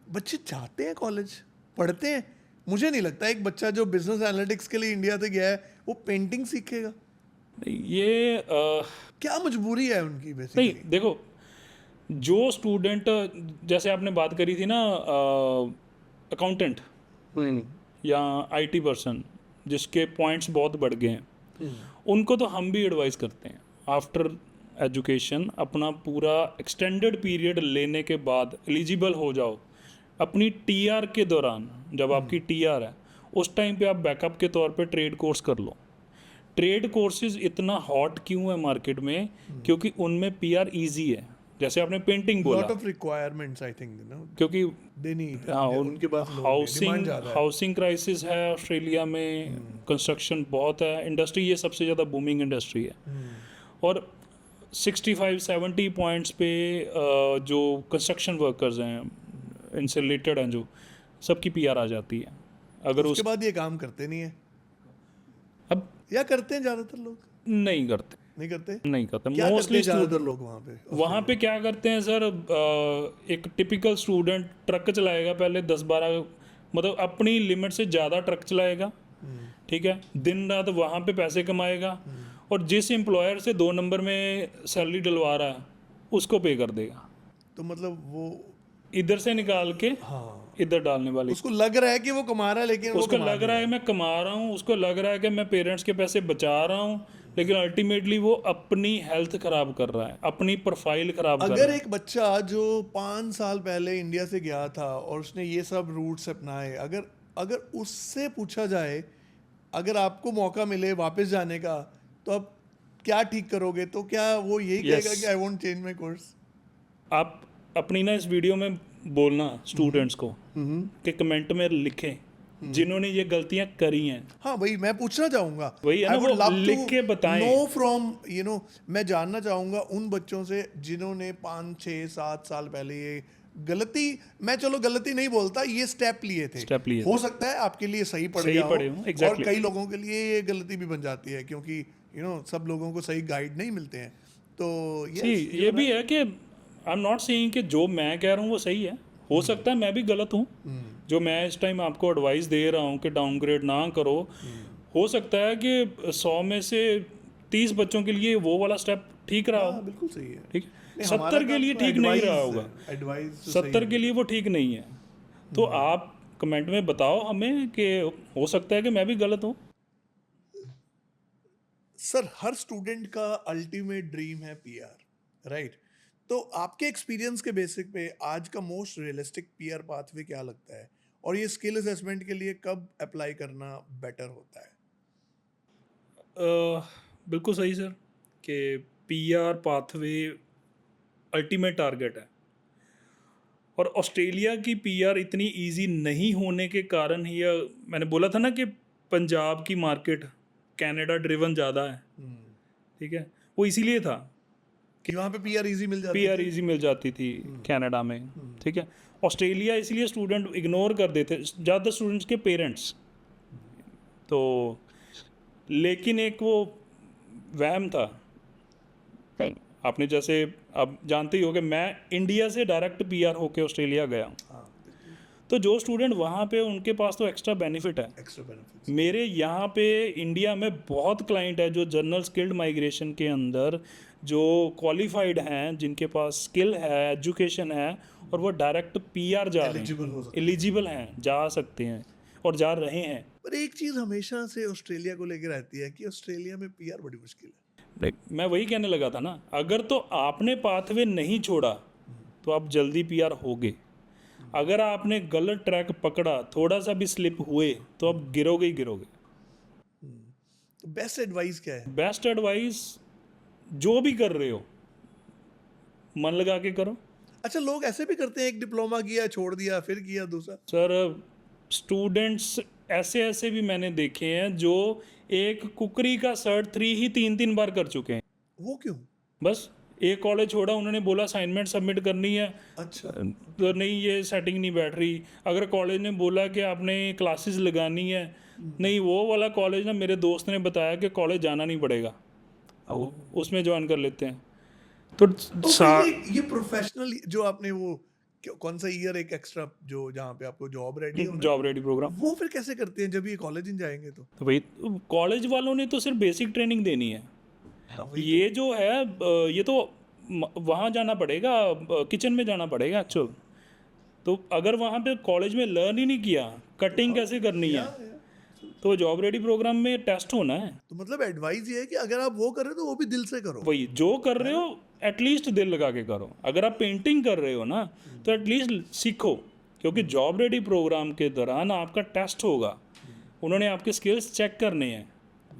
बच्चे जाते हैं कॉलेज, पढ़ते हैं? मुझे नहीं लगता एक बच्चा जो बिजनेस एनालिटिक्स के लिए इंडिया से गया है वो पेंटिंग सीखेगा। ये क्या मजबूरी है उनकी बेसिकली? नहीं, देखो जो स्टूडेंट, जैसे आपने बात करी थी ना अकाउंटेंट या IT पर्सन जिसके पॉइंट्स बहुत बढ़ गए हैं, उनको तो हम भी एडवाइस करते हैं आफ्टर एजुकेशन अपना पूरा एक्सटेंडेड पीरियड लेने के बाद एलिजिबल हो जाओ। अपनी TR के दौरान, जब आपकी TR है उस टाइम पे आप बैकअप के तौर पे ट्रेड कोर्स कर लो। ट्रेड कोर्सेज इतना हॉट क्यों है मार्केट में? क्योंकि उनमें PR इजी है। जैसे आपने पेंटिंग बोला, lot of requirements I think, you know, क्योंकि दे नीड, हाँ, उनके पास डिमांड ज़्यादा है। हाउसिंग क्राइसिस है ऑस्ट्रेलिया में, कंस्ट्रक्शन बहुत है, इंडस्ट्री ये सबसे ज़्यादा बूमिंग इंडस्ट्री है। और 65-70 पॉइंट्स पे जो कंस्ट्रक्शन वर्कर्स हैं, इनसे रिलेटेड हैं, जो सबकी PR आ जाती है। अगर उसके बाद ये काम करते नहीं है, अब या करते हैं ज़्यादातर लोग? नहीं करते, नहीं करते। नहीं करते क्या मोस्टली करते ज़्यादातर लोग वहाँ पे क्या करते हैं सर, एक टिपिकल स्टूडेंट ट्रक चलाएगा पहले 10-12, मतलब अपनी लिमिट से ज़्यादा ट्रक चलाएगा, ठीक है, दिन रात वहाँ पे पैसे कमाएगा, और जिस एम्प्लॉयर से 2 नंबर में सैलरी डलवा रहा है उसको पे कर देगा। तो मतलब वो इधर से निकाल के इधर डालने वाली, उसको लग रहा है कि वो कमा रहा है, लेकिन उसको लग रहा है मैं कमा रहा हूँ, उसको लग रहा है कि मैं पेरेंट्स के पैसे बचा रहा हूँ, लेकिन अल्टीमेटली वो अपनी हेल्थ खराब कर रहा है, अपनी प्रोफाइल खराब कर रहा अगर है। एक बच्चा जो 5 साल पहले इंडिया से गया था और उसने ये सब रूट्स अपनाए, अगर उससे पूछा जाए, अगर आपको मौका मिले वापस जाने का, तो आप क्या ठीक करोगे? तो क्या वो यही कहेगा कि I won't change my course? आप अपनी ना इस वीडियो में बोलना स्टूडेंट्स को कि कमेंट में लिखें जिन्होंने ये गलतियां करी हैं। हाँ वही मैं पूछना चाहूँगा, वही है ना, वो लिख के बताएं। नो फ्रॉम, यू नो, मैं जानना चाहूँगा उन बच्चों से जिन्होंने 5, 6, 7 साल पहले ये गलती, मैं चलो गलती नहीं बोलता, ये स्टेप लिए थे। हो सकता है आपके लिए सही पड़ गया हो, exactly. और कई लोगों के लिए ये गलती भी बन जाती है, क्योंकि यू नो सब लोगों को सही गाइड नहीं मिलते हैं। तो ये भी है कि आई एम नॉट सेइंग कि जो मैं कह रहा हूँ वो सही है, हो सकता है मैं भी गलत हूँ। जो मैं इस टाइम आपको एडवाइस दे रहा हूँ कि डाउनग्रेड ना करो, हो सकता है कि 100 में से 30 बच्चों के लिए वो वाला स्टेप ठीक रहा हो। बिल्कुल सही है, ठीक, 70 के लिए ठीक नहीं रहा होगा, 70 के लिए वो ठीक नहीं है। तो आप कमेंट में बताओ हमें कि हो सकता है कि मैं भी गलत हूँ। सर हर स्टूडेंट का अल्टीमेट ड्रीम है पीआर, राइट? तो आपके एक्सपीरियंस के बेसिक पे आज का मोस्ट रियलिस्टिक पीआर पाथवे क्या लगता है, और ये स्किल असेसमेंट के लिए कब अप्लाई करना बेटर होता है? बिल्कुल सही सर, कि पीआर पाथवे अल्टीमेट टारगेट है, और ऑस्ट्रेलिया की पीआर इतनी इजी नहीं होने के कारण ही मैंने बोला था ना कि पंजाब की मार्केट कनाडा ड्रिवन ज़्यादा है, ठीक है, वो इसीलिए था कि वहाँ पे पीआर इजी मिल जाती पीआर इजी मिल जाती थी कनाडा में, ठीक है। ऑस्ट्रेलिया इसलिए स्टूडेंट इग्नोर कर देते ज़्यादा स्टूडेंट्स के पेरेंट्स, तो लेकिन एक वो वहम था। आपने जैसे आप जानते ही हो कि मैं इंडिया से डायरेक्ट पीआर होके ऑस्ट्रेलिया गया, तो जो स्टूडेंट वहाँ पे उनके पास तो एक्स्ट्रा बेनिफिट है। मेरे यहाँ पे इंडिया में बहुत क्लाइंट है जो जनरल स्किल्ड माइग्रेशन के अंदर जो क्वालिफाइड हैं, जिनके पास स्किल है, एजुकेशन है, और वो डायरेक्ट पीआर जा रहे हैं, एलिजिबल हैं, जा सकते हैं और जा रहे हैं। पर एक चीज़ हमेशा से ऑस्ट्रेलिया को लेकर रहती है कि ऑस्ट्रेलिया में पीआर बड़ी मुश्किल है। मैं वही कहने लगा था ना, अगर तो आपने पाथवे नहीं छोड़ा तो आप जल्दी पीआर होगे। अगर आपने गलत ट्रैक पकड़ा, थोड़ा सा भी स्लिप हुए, तो आप गिरोगे ही गिरोगे। तो बेस्ट एडवाइस क्या है? बेस्ट एडवाइस, जो भी कर रहे हो मन लगा के करो। अच्छा, लोग ऐसे भी करते हैं, एक डिप्लोमा किया, छोड़ दिया, फिर किया दूसरा। सर स्टूडेंट्स ऐसे ऐसे भी मैंने देखे हैं जो एक कुकरी का सर्ट 3 ही 3 बार कर चुके हैं। वो क्यों? बस एक कॉलेज छोड़ा, उन्होंने बोला असाइनमेंट सबमिट करनी है, अच्छा, तो नहीं ये सेटिंग नहीं बैठ रही। अगर कॉलेज ने बोला कि आपने क्लासेस लगानी है, नहीं वो वाला कॉलेज ना, मेरे दोस्त ने बताया कि कॉलेज जाना नहीं पड़ेगा, उसमें ज्वाइन कर लेते हैं। तो ये प्रोफेशनल जो आपने वो कौन सा ईयर एक एक्स्ट्रा जो जहाँ पे आपको जॉब रेडी प्रोग्राम, वो फिर कैसे करते हैं जब ये कॉलेज इन जाएंगे? तो भाई कॉलेज वालों ने तो सिर्फ बेसिक ट्रेनिंग देनी है। ये जो है ये तो वहाँ जाना पड़ेगा, किचन में जाना पड़ेगा एक्चुअल। तो अगर वहाँ पे कॉलेज में लर्न ही नहीं किया कटिंग कैसे करनी है, तो जॉब रेडी प्रोग्राम में टेस्ट होना है। तो मतलब एडवाइस ये है कि अगर आप वो कर रहे हो तो वो भी दिल से करो। वही जो कर रहे हो एटलीस्ट दिल लगा के करो। अगर आप पेंटिंग कर रहे हो ना, तो एटलीस्ट सीखो, क्योंकि जॉब रेडी प्रोग्राम के दौरान आपका टेस्ट होगा, उन्होंने आपके स्किल्स चेक करने हैं।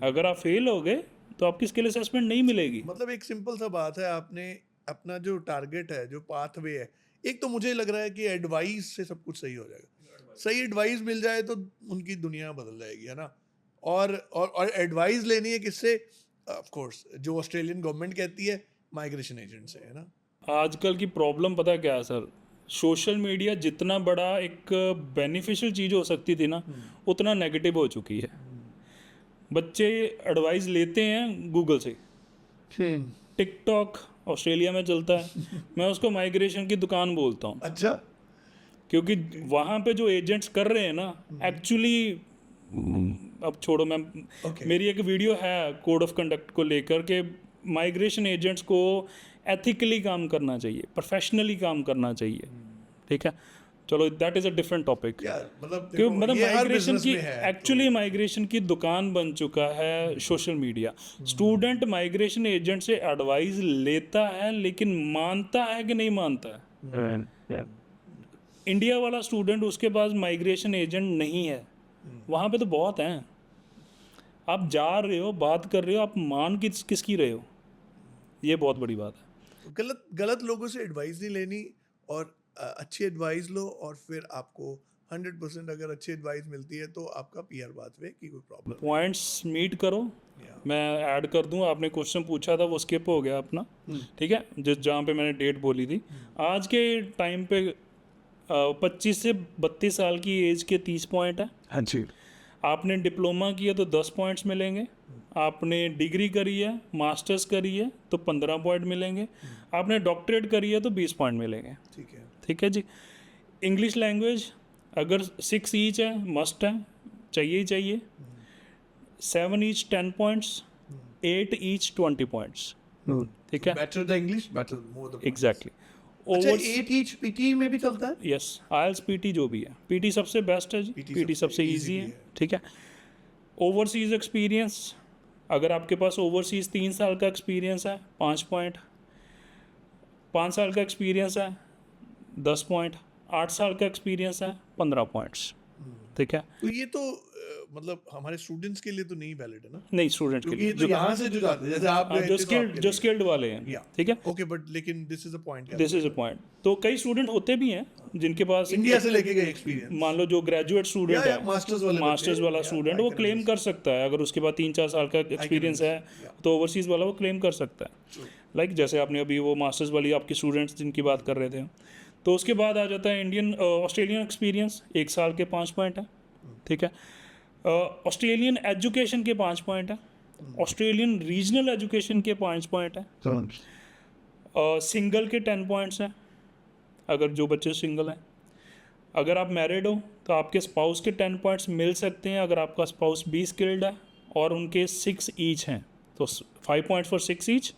अगर आप फेल हो गए तो आपकी स्किल असेसमेंट नहीं मिलेगी। मतलब एक सिंपल सा बात है, आपने अपना जो टारगेट है, जो पाथवे है, एक तो मुझे लग रहा है कि एडवाइस से सब कुछ सही हो जाएगा। सही एडवाइस मिल जाए तो उनकी दुनिया बदल जाएगी, है ना। और एडवाइस लेनी है किससे? ऑफ कोर्स जो ऑस्ट्रेलियन गवर्नमेंट कहती है, माइग्रेशन एजेंट से, है ना। आजकल की प्रॉब्लम पता है क्या है सर? सोशल मीडिया जितना बड़ा एक बेनिफिशियल चीज़ हो सकती थी ना, उतना नेगेटिव हो चुकी है। बच्चे एडवाइस लेते हैं गूगल से। टिकटॉक ऑस्ट्रेलिया में चलता है, मैं उसको माइग्रेशन की दुकान बोलता हूँ। अच्छा, क्योंकि वहाँ पे जो एजेंट्स कर रहे हैं ना, एक्चुअली अब छोड़ो, मैं मेरी एक वीडियो है कोड ऑफ कंडक्ट को लेकर के, माइग्रेशन एजेंट्स को एथिकली काम करना चाहिए, प्रोफेशनली काम करना चाहिए, ठीक है। चलो that is a different topic. क्यों मतलब माइग्रेशन की एक्चुअली माइग्रेशन की दुकान बन चुका है social media. Student migration agent से एडवाइस लेता है, लेकिन मानता है कि नहीं मानता है। इंडिया वाला स्टूडेंट, उसके पास माइग्रेशन एजेंट नहीं है। वहाँ पे तो बहुत हैं। आप जा रहे हो, बात कर रहे हो, आप मान किसकी रहे हो, ये बहुत बड़ी बात है। गलत लोगों से एडवाइस नहीं लेनी, और अच्छी एडवाइस लो, और फिर आपको 100% अगर अच्छी एडवाइस मिलती है तो आपका पीआर पाथवे की कोई प्रॉब्लम। पॉइंट्स मीट करो, मैं ऐड कर दूं। आपने क्वेश्चन पूछा था, वो स्किप हो गया अपना, ठीक है, जहाँ पे मैंने डेट बोली थी। आज के टाइम पे 25 से 32 साल की एज के 30 पॉइंट है। हाँ जी। आपने डिप्लोमा किया तो 10 पॉइंट्स मिलेंगे। आपने डिग्री करी है, मास्टर्स करी है तो 15 पॉइंट मिलेंगे। आपने डॉक्टरेट करी है तो 20 पॉइंट मिलेंगे। ठीक है जी। इंग्लिश लैंग्वेज अगर 6 ईच है, मस्ट है, चाहिए ही चाहिए। 7 ईच 10 पॉइंट्स, 8 ईच 20 पॉइंट्स। ठीक है, better the English, better more the points. Exactly. अच्छा, ये teach PT में भी चलता है? यस, आइल्स पीटी जो भी है, पीटी सबसे बेस्ट है जी, पीटी सबसे इजी है, ठीक है। ओवरसीज एक्सपीरियंस, अगर आपके पास ओवरसीज 3 साल का एक्सपीरियंस है 5 पॉइंट, 5 साल का एक्सपीरियंस है 10 पॉइंट, 8 साल का एक्सपीरियंस है 15 पॉइंट्स, ठीक है। तो ये तो मतलब हमारे स्टूडेंट्स के लिए तो नहीं वैलिड है ना, नहीं, स्टूडेंट के क्योंकि लिए ये तो यहाँ से जो जाते हैं, जैसे आप गए थे तो आपके जो लिए। स्किल्ड वाले हैं, Yeah. ठीक है, ओके, बट लेकिन this is a point, this is a point. तो कई स्टूडेंट होते भी हैं जिनके पास इंडिया से लेके गए एक्सपीरियंस, मान लो जो ग्रेजुएट स्टूडेंट है, मास्टर्स वाले मास्टर्स वाला स्टूडेंट, वो क्लेम कर सकता है, अगर उसके पास 3-4 साल का एक्सपीरियंस है तो ओवरसीज वाला वो क्लेम कर सकता है। लाइक जैसे आपने अभी वो मास्टर्स वाली आपकी स्टूडेंट्स जिनकी बात कर रहे थे, तो उसके बाद आ जाता है इंडियन ऑस्ट्रेलियन एक्सपीरियंस, 1 साल के 5 पॉइंट है, ठीक है। ऑस्ट्रेलियन एजुकेशन के 5 पॉइंट है, ऑस्ट्रेलियन रीजनल एजुकेशन के 5 पॉइंट है, सिंगल के 10 पॉइंट्स हैं, अगर जो बच्चे सिंगल हैं। अगर आप मैरिड हो तो आपके स्पाउस के 10 पॉइंट्स मिल सकते हैं, अगर आपका स्पाउस भी स्किल्ड है, और उनके 6 ईच हैं तो 5 पॉइंट्स फॉर 6 ईच,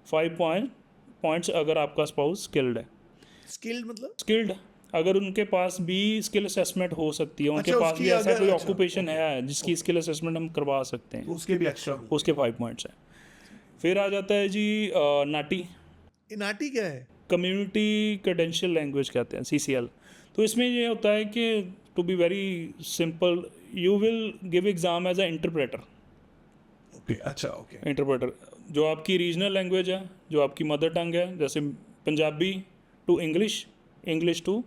5 पॉइंट्स अगर आपका स्पाउस स्किल्ड है। स्किल्ड मतलब स्किल्ड अगर उनके पास भी स्किल असेसमेंट हो सकती है, उनके अच्छा, पास उसकी भी ऐसा अगर- कोई अच्छा, ऑक्यूपेशन है जिसकी स्किल असेसमेंट हम करवा सकते हैं, उसके भी एक्स्ट्रा, उसके 5 पॉइंट्स हैं। फिर आ जाता है जी नाटी, ये नाटी क्या है? कम्युनिटी क्रेडेंशियल लैंग्वेज कहते हैं, CCL। तो इसमें ये होता है कि to be very simple, you will give exam as a interpreter. Okay, अच्छा, ओके, इंटरप्रेटर जो आपकी रीजनल लैंग्वेज है, जो आपकी मदर टंग है, जैसे Punjabi to English, English to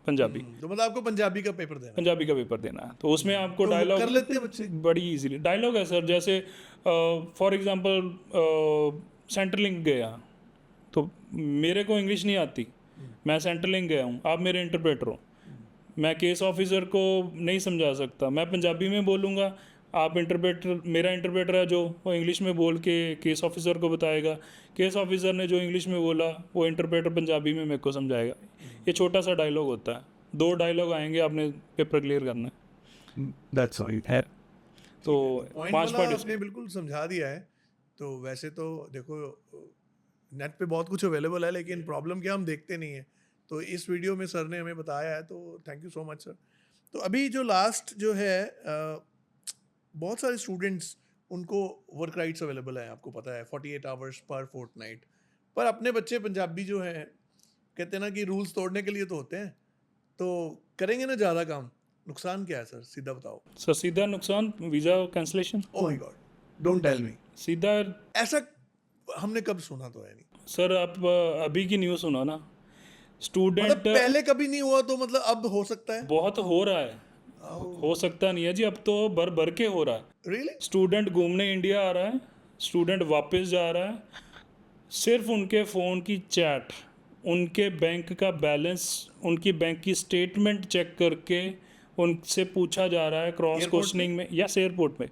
Punjabi, तो मतलब आपको पंजाबी का पेपर देना है। पंजाबी का पेपर देना है, तो उसमें आपको तो डायलॉग कर लेते हैं बच्चे? बड़ी इजीली डायलॉग है सर, जैसे फॉर एग्जांपल सेंट्रलिंक गया तो मेरे को इंग्लिश नहीं आती, मैं सेंट्रलिंग गया हूँ, आप मेरे इंटरप्रेटर हो, मैं केस ऑफिसर को नहीं समझा सकता, मैं पंजाबी में बोलूँगा, आप इंटरप्रेटर, मेरा इंटरप्रेटर है जो वो इंग्लिश में बोल के केस ऑफिसर को बताएगा, केस ऑफिसर ने जो इंग्लिश में बोला वो इंटरप्रेटर पंजाबी में मेरे को समझाएगा। ये छोटा सा डायलॉग होता है, 2 डायलॉग आएंगे, आपने पेपर क्लियर करना है। दैट्स ऑल है। तो पॉइंट 5 वाला पॉइंट आपने बिल्कुल समझा दिया है। तो वैसे तो देखो नेट पे बहुत कुछ अवेलेबल है, लेकिन प्रॉब्लम क्या, हम देखते नहीं है। तो इस वीडियो में सर ने हमें बताया है, तो thank you so much sir. तो अभी जो लास्ट जो है, बहुत सारे स्टूडेंट्स उनको वर्क राइट्स अवेलेबल है, आपको पता है 48 आवर्स पर फोर्टनाइट, पर अपने बच्चे पंजाबी जो हैं कहते हैं ना कि रूल्स तोड़ने के लिए तो होते हैं, तो करेंगे ना ज़्यादा काम, नुकसान क्या है सर, सीधा बताओ। सर सीधा नुकसान visa cancellation. Oh my God, don't tell me. सीधा ऐसा हमने कब सुना तो है नहीं, सर, आप अभी की न्यूज़ सुनो ना, स्टूडेंट मतलब पहले कभी नहीं हुआ, तो मतलब अब हो सकता है? बहुत हो रहा है, हो सकता नहीं है जी, अब तो भर भर के हो रहा है। रियली? स्टूडेंट घूमने इंडिया आ रहा है, स्टूडेंट वापस जा रहा है, सिर्फ उनके फ़ोन की चैट, उनके बैंक का बैलेंस, उनकी बैंक की स्टेटमेंट चेक करके उनसे पूछा जा रहा है क्रॉस Airport क्वेश्चनिंग में या एयरपोर्ट में।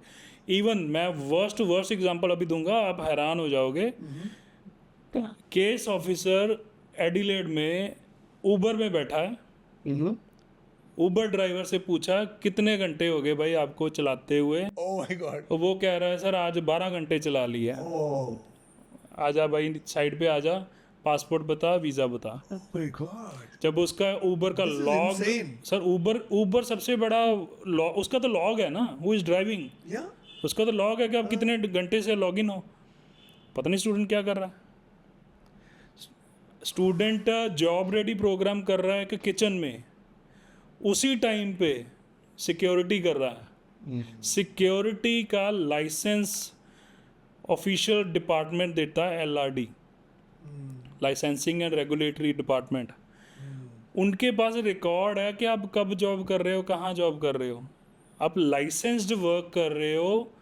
इवन मैं वर्स्ट एग्जांपल अभी दूंगा, आप हैरान हो जाओगे। केस ऑफिसर एडिलेड में ऊबर में बैठा है, ऊबर ड्राइवर से पूछा कितने घंटे हो गए भाई आपको चलाते हुए, ओह माय गॉड, तो वो कह रहा है सर आज 12 घंटे चला लिया है। ओह आजा भाई साइड पे आजा, पासपोर्ट बता, वीज़ा बता। माय गॉड, जब उसका ऊबर का This is log, insane. Sir Uber सबसे बड़ा लॉग, उसका तो लॉग है ना, हु इज़ ड्राइविंग, या उसका तो लॉग है कि आप कितने घंटे से लॉग इन हो। पता नहीं स्टूडेंट क्या कर रहा है, स्टूडेंट जॉब रेडी प्रोग्राम कर रहा है कि किचन में उसी टाइम पे सिक्योरिटी कर रहा है। सिक्योरिटी का लाइसेंस ऑफिशियल डिपार्टमेंट देता है, LRD, licensing and regulatory department. उनके पास रिकॉर्ड है कि आप कब जॉब कर रहे हो, कहाँ जॉब कर रहे हो, आप लाइसेंस्ड वर्क कर रहे हो,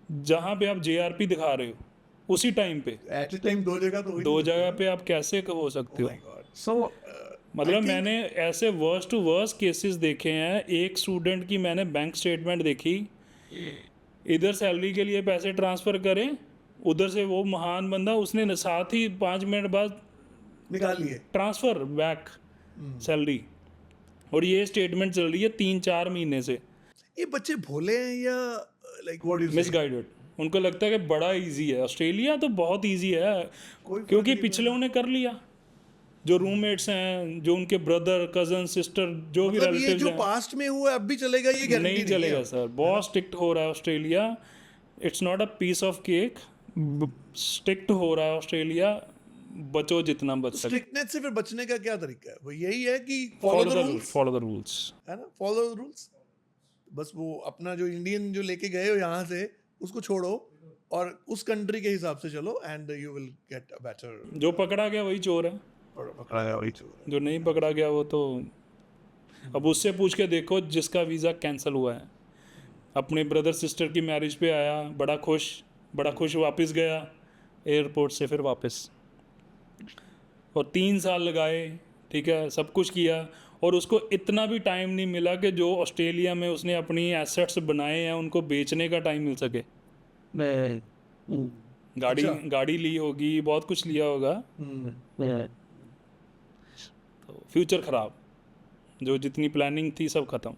जहाँ पे आप JRP दिखा रहे हो उसी टाइम पे, एट ए टाइम 2 जगह तो 2 जगह पे आप कैसे हो सकते हो। सो मतलब मैंने ऐसे वर्स्ट टू वर्स्ट केसेस देखे हैं। एक स्टूडेंट की मैंने बैंक स्टेटमेंट देखी, इधर सैलरी के लिए पैसे ट्रांसफ़र करें, उधर से वो महान बंदा उसने साथ ही 5 मिनट बाद निकाल लिए ट्रांसफ़र बैक सैलरी, और ये स्टेटमेंट चल रही है 3-4 महीने से। ये बच्चे भोले हैं या लाइक व्हाट इज मिसगाइडेड, उनको लगता है कि बड़ा इजी है। ऑस्ट्रेलिया तो बहुत इजी है, क्योंकि पिछले उन्हें कर लिया। जो रूममेट्स हैं, जो उनके ब्रदर, कजन, सिस्टर, जो भी मतलब ये रिलेटिव्स जो हैं, पास्ट में हुआ अब भी चलेगा, ये गारंटी नहीं चलेगा सर। बहुत स्ट्रिक्ट हो रहा है Australia. It's not a piece of cake, strict हो रहा है ऑस्ट्रेलिया। बचो जितना बच सकते। स्ट्रिक्टनेस से फिर बचने का क्या तरीका है? वो यही है कि follow the rules, follow the rules, है ना, फॉलो द रूल्स। बस वो अपना जो इंडियन जो लेके गए हो यहाँ से, उसको छोड़ो और उस कंट्री के हिसाब से चलो, and you will get a better. जो पकड़ा गया वही चोर है, जो नहीं पकड़ा गया वो तो। अब उससे पूछ के देखो जिसका वीज़ा कैंसिल हुआ है, अपने ब्रदर सिस्टर की मैरिज पे आया, बड़ा खुश वापस गया एयरपोर्ट से फिर वापस, और 3 साल लगाए, ठीक है, सब कुछ किया, और उसको इतना भी टाइम नहीं मिला कि जो ऑस्ट्रेलिया में उसने अपनी एसेट्स बनाए हैं उनको बेचने का टाइम मिल सके। गाड़ी ली होगी, बहुत कुछ लिया होगा, तो फ्यूचर ख़राब, जो जितनी प्लानिंग थी सब ख़त्म।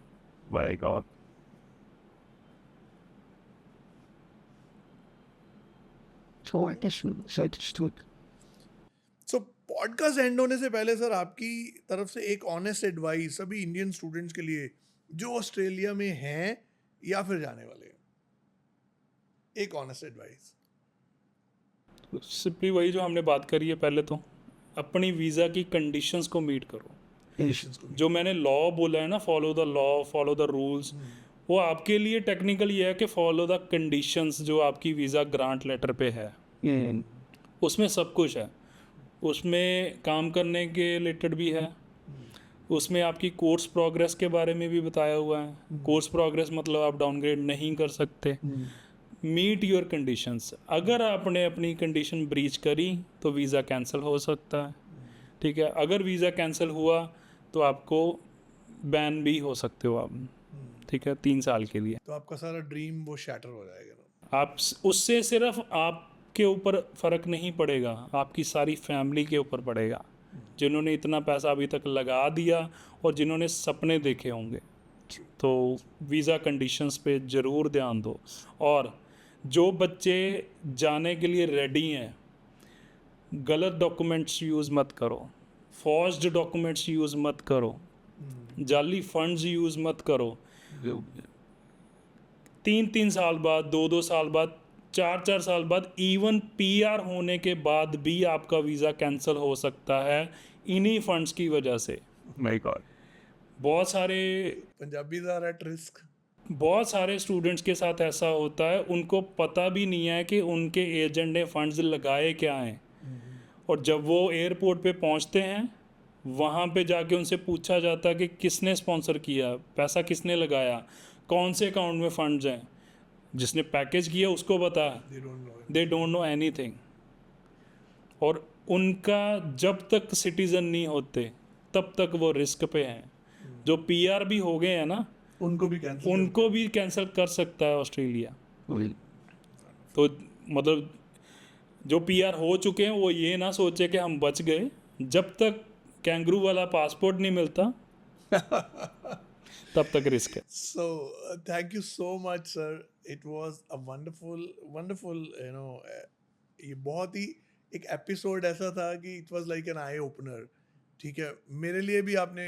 सो पॉडकास्ट एंड होने से पहले सर, आपकी तरफ से एक ऑनेस्ट एडवाइस सभी इंडियन स्टूडेंट्स के लिए जो ऑस्ट्रेलिया में हैं या फिर जाने वाले हैं, एक ऑनेस्ट एडवाइस। सिंपली वही जो हमने बात करी है पहले, तो अपनी वीज़ा की कंडीशंस को मीट करो। जो मैंने लॉ बोला है ना, follow the law, follow the rules, वो आपके लिए टेक्निकल ये है कि फॉलो द कंडीशंस जो आपकी वीज़ा ग्रांट लेटर पे है। उसमें सब कुछ है, उसमें काम करने के रिलेटेड भी है, उसमें आपकी कोर्स प्रोग्रेस के बारे में भी बताया हुआ है। कोर्स प्रोग्रेस मतलब आप डाउनग्रेड नहीं कर सकते। Meet your conditions. अगर आपने अपनी कंडीशन ब्रीच करी तो वीज़ा कैंसिल हो सकता है, ठीक है। अगर वीज़ा कैंसिल हुआ तो आपको बैन भी हो सकते हो आप, ठीक है, 3 साल के लिए। तो आपका सारा ड्रीम वो शैटर हो जाएगा ना। आप उससे सिर्फ आपके ऊपर फ़र्क नहीं पड़ेगा, आपकी सारी फैमिली के ऊपर पड़ेगा, जिन्होंने इतना पैसा अभी तक लगा दिया और जिन्होंने सपने देखे होंगे। तो वीज़ा कंडीशंस पे ज़रूर ध्यान दो। और जो बच्चे जाने के लिए रेडी हैं, गलत डॉक्यूमेंट्स यूज़ मत करो, फॉर्ज्ड डॉक्यूमेंट्स यूज़ मत करो, जाली फंड्स यूज़ मत करो। 3 साल बाद, 2 साल बाद, 4 साल बाद, इवन PR होने के बाद भी आपका वीज़ा कैंसिल हो सकता है इन्हीं फंड्स की वजह से। माय गॉड, बहुत सारे पंजाबीज आर एट रिस्क। बहुत सारे स्टूडेंट्स के साथ ऐसा होता है, उनको पता भी नहीं है कि उनके एजेंट ने फंड्स लगाए क्या हैं, और जब वो एयरपोर्ट पे पहुंचते हैं, वहाँ पे जाके उनसे पूछा जाता है कि किसने स्पॉन्सर किया, पैसा किसने लगाया, कौन से अकाउंट में फंड्स हैं। जिसने पैकेज किया उसको पता है, दे डोंट नो एनीथिंग। और उनका जब तक सिटीज़न नहीं होते तब तक वो रिस्क पे हैं। जो PR भी हो गए हैं ना, उनको भी कैंसिल कर सकता है ऑस्ट्रेलिया। तो मतलब जो PR हो चुके हैं वो ये ना सोचे कि हम बच गए, जब तक कैंगरू वाला पासपोर्ट नहीं मिलता तब तक रिस्क है। So thank you so much sir, it was a wonderful ये बहुत ही एक एपिसोड ऐसा था कि it was like an eye opener। ठीक है, मेरे लिए भी आपने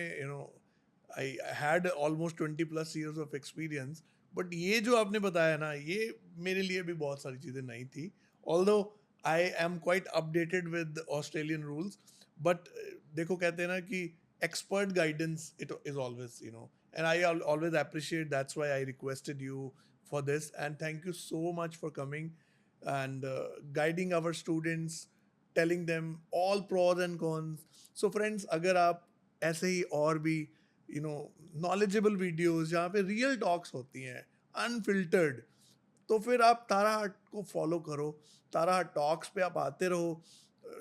I had almost 20+ years of experience, but ये जो आपने बताया ना, ये मेरे लिए भी बहुत सारी चीज़ें नई थी। Although I am quite updated with the Australian rules, but देखो कहते हैं ना कि expert guidance it is always, and I always appreciate, that's why I requested you for this, and thank you so much for coming and guiding our students, telling them all pros and cons. So friends, अगर आप ऐसे ही और भी knowledgeable videos जहाँ पे real talks होती हैं unfiltered, तो फिर आप तारा हट को फॉलो करो। तारा हट टॉक्स पे आप आते रहो,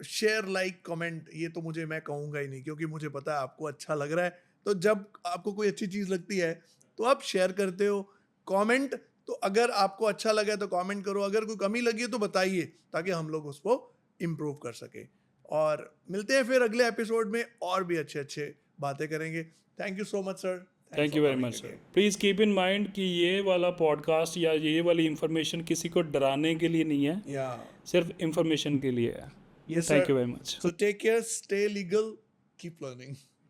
शेयर, लाइक, कमेंट। ये तो मैं कहूँगा ही नहीं, क्योंकि मुझे पता है आपको अच्छा लग रहा है। तो जब आपको कोई अच्छी चीज़ लगती है तो आप शेयर करते हो। कमेंट, तो अगर आपको अच्छा लगा है तो कमेंट करो, अगर कोई कमी लगी है तो बताइए, ताकि हम लोग उसको इम्प्रूव कर सके। और मिलते हैं फिर अगले एपिसोड में, और भी अच्छे बातें करेंगे। Thank you so much sir. Thank you very much sir. Please keep in mind कि ये वाला पॉडकास्ट या ये वाली इंफॉर्मेशन किसी को डराने के लिए नहीं है, Yeah. सिर्फ इंफॉर्मेशन के लिए है. Yes, thank sir. You very much. So take care, stay legal, keep learning.